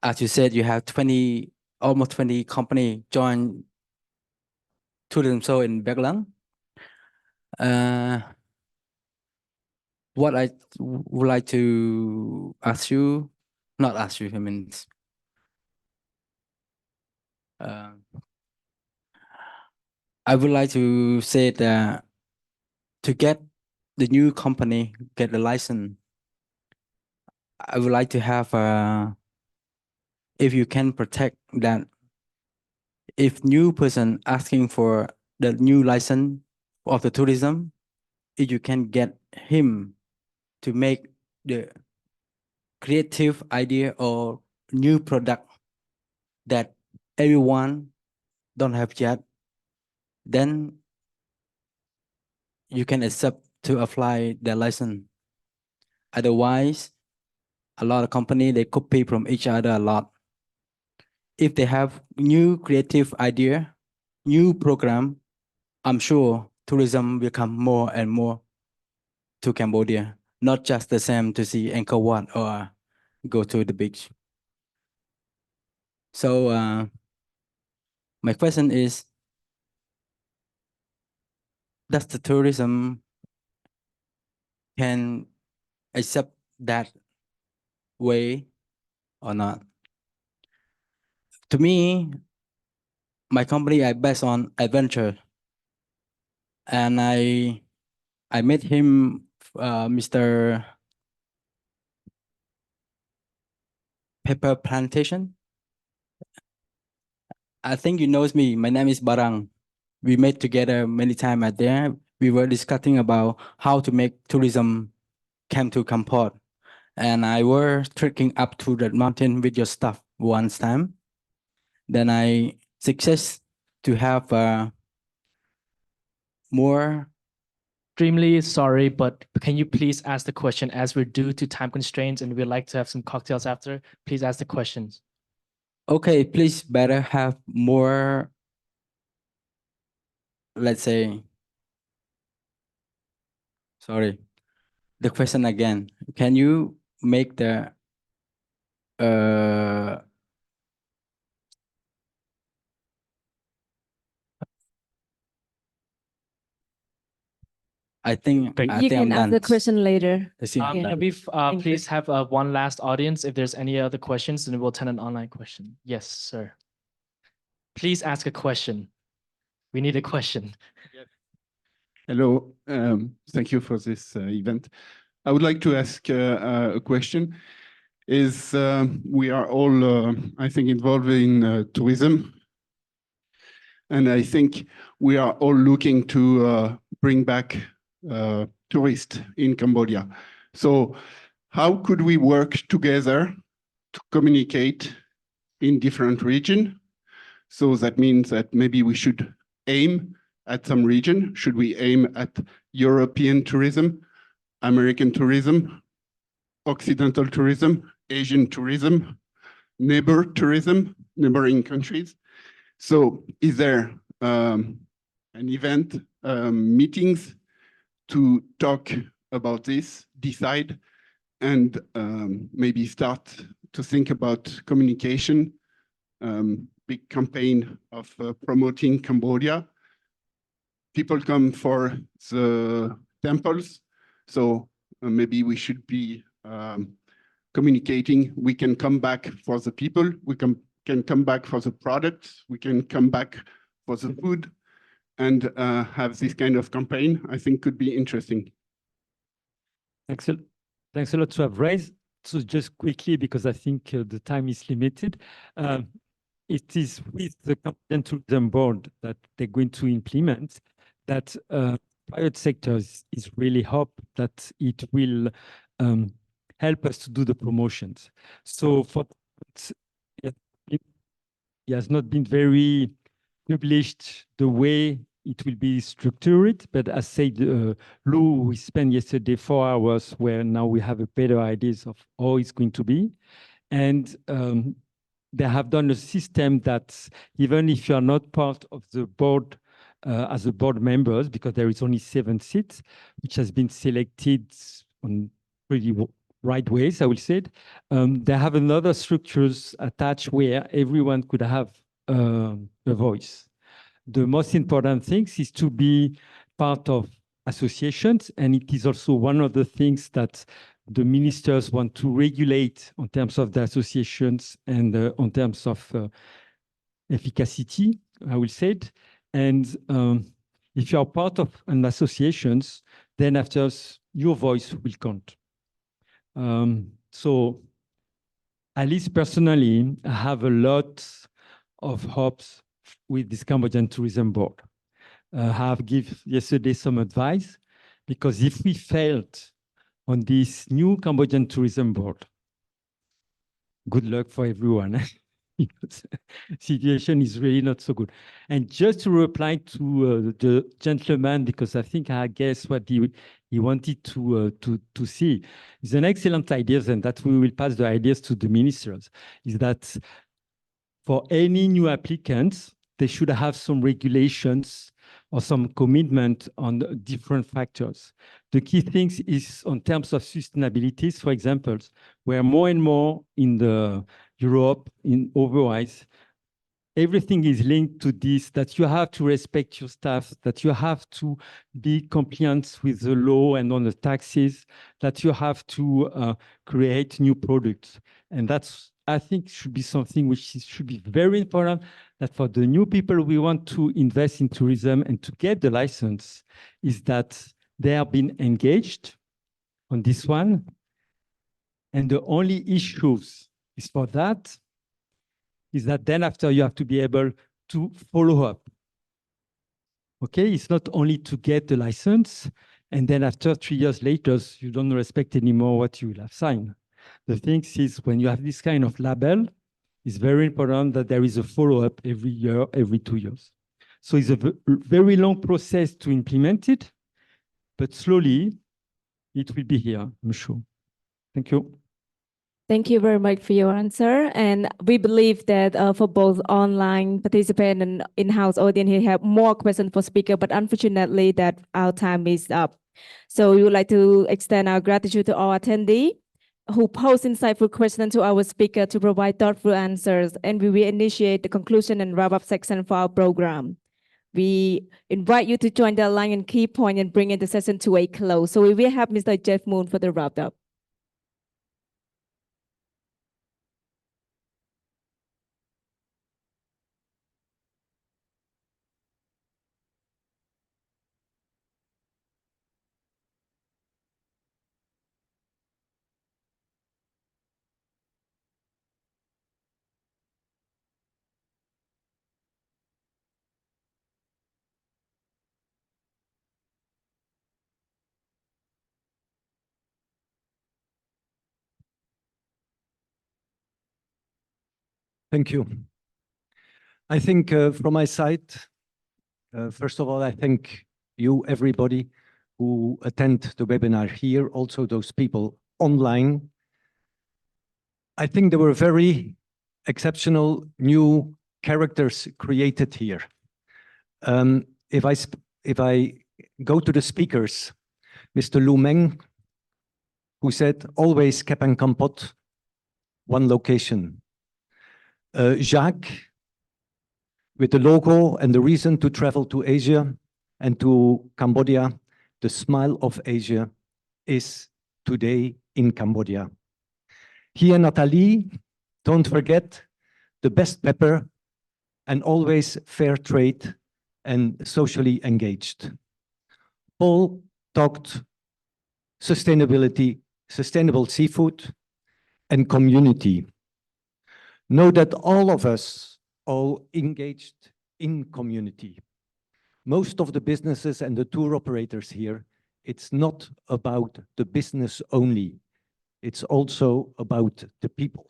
As you said, you have almost 20 companies join tourism show in Backland. What I would like to ask you, not ask you, I mean, I would like to say that to get the new company, get the license, I would like to have, if you can protect that, if new person asking for the new license of the tourism, if you can get him to make the creative idea or new product that everyone don't have yet, then you can accept to apply the license. Otherwise, a lot of companies, they copy from each other a lot. If they have new creative idea, new program, I'm sure tourism will come more and more to Cambodia, not just the same to see Angkor Wat or go to the beach. So my question is, does the tourism can accept that way or not? To me, my company I based on adventure, and I met him, Mr. Pepper Plantation. I think you knows me. My name is Barang. We met together many times at there. We were discussing about how to make tourism come to Kampot. And I were trekking up to the mountain with your stuff once time. Then I success to have more. Extremely sorry, but can you please ask the question, as we're due to time constraints and we'd like to have some cocktails after? Please ask the questions. Okay, please better have more, let's say, sorry, the question again. Can you make the I think You can I'm ask the done. question later. Yeah. Can we Thank you. please have one last audience? If there's any other questions, then we'll attend an online question. Yes, sir. Please ask a question. We need a question. Hello, thank you for this event. I would like to ask a question. We are all, I think, involved in tourism. And I think we are all looking to bring back tourists in Cambodia. So how could we work together to communicate in different regions? So that means that maybe we should aim at some region. Should we aim at European tourism, American tourism, Occidental tourism, Asian tourism, neighboring countries? So is there an event, meetings to talk about this, decide, and maybe start to think about communication, big campaign of promoting Cambodia? People come for the temples, so maybe we should be communicating. We can come back for the people, we can come back for the products, we can come back for the food, and have this kind of campaign. I think could be interesting. Thanks a lot to have raised. So just quickly, because I think the time is limited, it is with the Cambodian Tourism Board that they're going to implement that private sector is really hope that it will help us to do the promotions. So for it has not been very published the way it will be structured, but as said, Lou, we spent yesterday 4 hours where now we have a better ideas of how it's going to be. And they have done a system that even if you are not part of the board as a board members, because there is only 7 seats, which has been selected on pretty right ways, I will say it. They have another structures attached where everyone could have a voice. The most important thing is to be part of associations, and it is also one of the things that the ministers want to regulate in terms of the associations and in terms of efficacy, I will say it. And if you are part of an associations, then after your voice will count. So at least personally, I have a lot of hopes with this Cambodian Tourism Board. I have given yesterday some advice, because if we failed on this new Cambodian Tourism Board, good luck for everyone. Because situation is really not so good. And just to reply to the gentleman, because I think I guess what he wanted to see is an excellent idea, and that we will pass the ideas to the ministers, is that for any new applicants, they should have some regulations or some commitment on different factors. The key things is on terms of sustainability, for example, where more and more in the Europe, in otherwise, everything is linked to this, that you have to respect your staff, that you have to be compliant with the law and on the taxes, that you have to create new products. And that's, I think, should be something which should be very important, that for the new people we want to invest in tourism and to get the license, is that they have been engaged on this one. And the only issues is for that, is that then after you have to be able to follow up. Okay, it's not only to get the license, and then after 3 years later, you don't respect anymore what you will have signed. The thing is, when you have this kind of label, it's very important that there is a follow-up every year, every 2 years. So it's a very long process to implement it, but slowly it will be here, I'm sure. Thank you. Thank you very much for your answer. And we believe that for both online participant and in-house audience, we have more questions for speaker, but unfortunately that our time is up. So we would like to extend our gratitude to all attendees who pose insightful questions to our speaker to provide thoughtful answers. And we will initiate the conclusion and wrap-up section for our program. We invite you to join the line and key point and bring in the session to a close. So we will have Mr. Jeff Moon for the wrap-up. Thank you. I think from my side, first of all, I thank you, everybody who attend the webinar here, also those people online. I think there were very exceptional new characters created here. If I go to the speakers, Mr. Lu Meng, who said always Kep and Kampot, one location. Jacques, with the logo and the reason to travel to Asia and to Cambodia, the smile of Asia is today in Cambodia. Here, Nathalie, don't forget the best pepper and always fair trade and socially engaged. Paul talked sustainability, sustainable seafood and community. Know that all of us are engaged in community. Most of the businesses and the tour operators here, it's not about the business only. It's also about the people.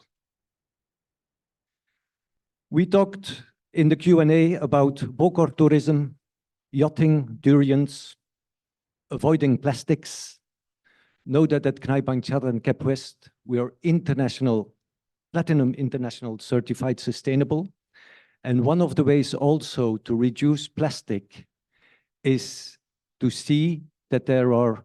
We talked in the Q&A about Bokor tourism, yachting, durians, avoiding plastics. Know that at Knai Bang Chatt and Kep West, we are international, Platinum International certified sustainable. And one of the ways also to reduce plastic is to see that there are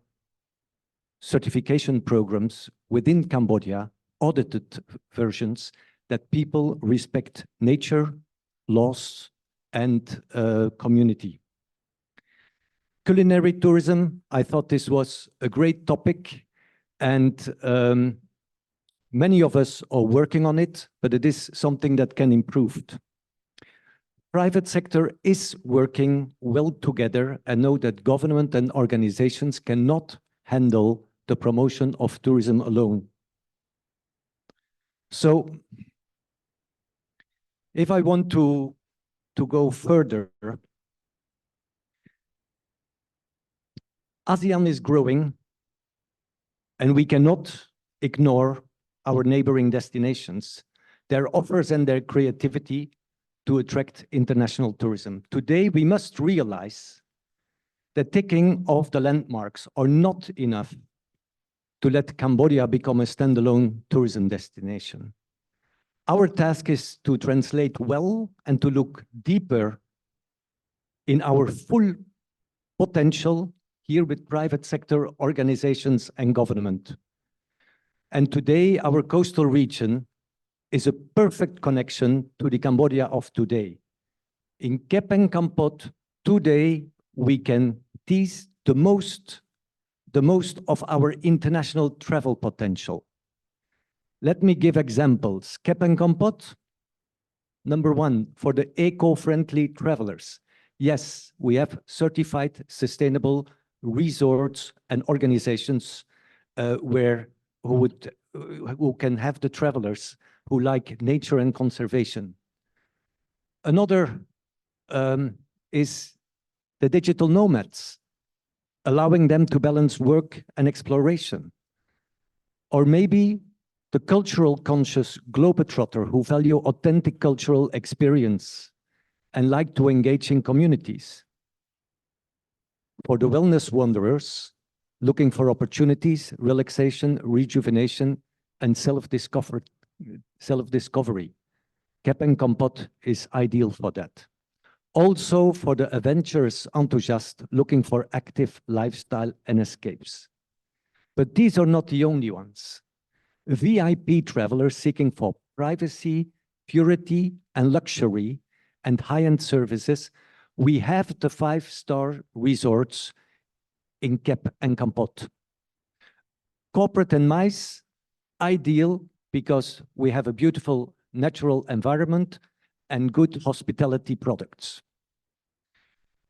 certification programs within Cambodia, audited versions, that people respect nature, laws, and community. Culinary tourism, I thought this was a great topic, and many of us are working on it, but it is something that can improve. Private sector is working well together and know that government and organizations cannot handle the promotion of tourism alone. So if I want to go further, ASEAN is growing and we cannot ignore our neighboring destinations, their offers and their creativity to attract international tourism. Today, we must realize that ticking off the landmarks are not enough to let Cambodia become a standalone tourism destination. Our task is to translate well and to look deeper in our full potential here with private sector organizations and government. And today, our coastal region is a perfect connection to the Cambodia of today. In Kep and Kampot, today, we can tease the most of our international travel potential. Let me give examples. Kep and Kampot, number one, for the eco-friendly travelers. Yes, we have certified sustainable resorts and organizations who can have the travelers who like nature and conservation. Another is the digital nomads, allowing them to balance work and exploration. Or maybe the cultural conscious globetrotter who value authentic cultural experience and like to engage in communities. For the wellness wanderers, looking for opportunities, relaxation, rejuvenation, and self-discovery. Kep and Kampot is ideal for that. Also for the adventurous enthusiast looking for active lifestyle and escapes. But these are not the only ones. VIP travelers seeking for privacy, purity, and luxury, and high-end services, we have the 5-star resorts in Kep and Kampot. Corporate and MICE, ideal because we have a beautiful natural environment and good hospitality products.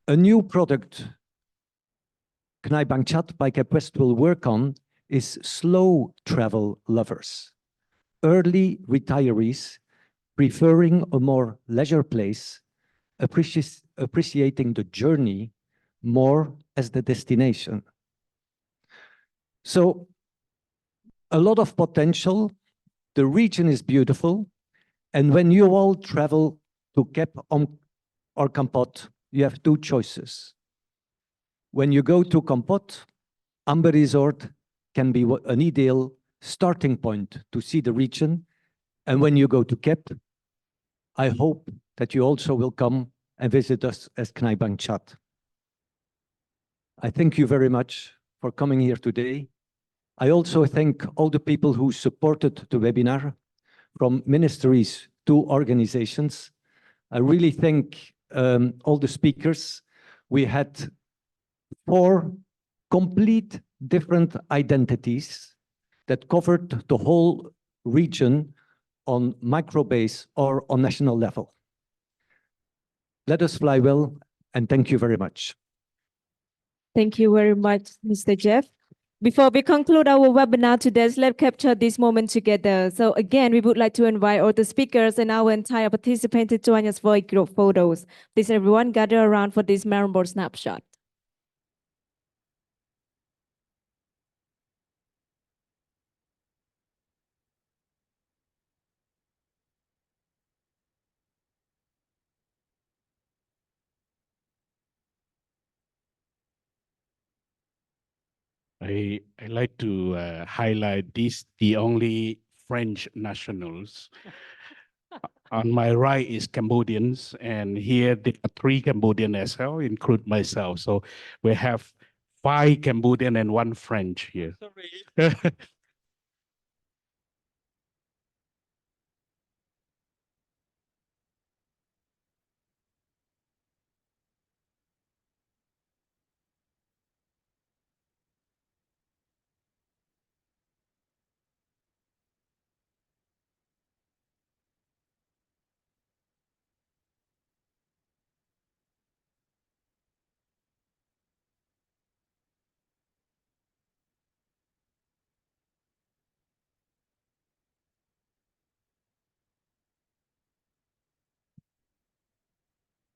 A new product Knai Bang Chatt by Kep West will work on is slow travel lovers, early retirees preferring a more leisure place, appreciating the journey more as the destination. So a lot of potential. The region is beautiful. And when you all travel to Kep or Kampot, you have two choices. When you go to Kampot, Amber Resort can be an ideal starting point to see the region. And when you go to Kep, I hope that you also will come and visit us as Knai Bang Chatt. I thank you very much for coming here today. I also thank all the people who supported the webinar, from ministries to organizations. I really thank all the speakers. We had 4 complete different identities that covered the whole region on micro base or on national level. Let us fly well, and thank you very much. Thank you very much, Mr. Jeff. Before we conclude our webinar today, let's capture this moment together. So again, we would like to invite all the speakers and our entire participants to join us for a group photos. Please everyone gather around for this memorable snapshot. I like to highlight the only French nationals. On my right is Cambodians, and here there are 3 Cambodian as well, include myself. So we have 5 Cambodian and 1 French here. Sorry.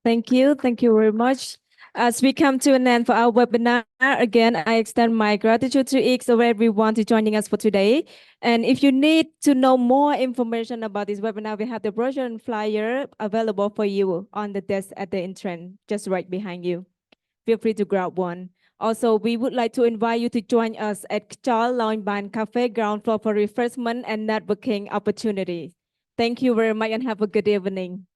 Thank you. Thank you very much. As we come to an end for our webinar, again, I extend my gratitude to each of everyone to joining us for today. And if you need to know more information about this webinar, we have the brochure and flyer available for you on the desk at the entrance, just right behind you. Feel free to grab one. Also, we would like to invite you to join us at Chal Lounge Bar Cafe ground floor for refreshment and networking opportunities. Thank you very much and have a good evening.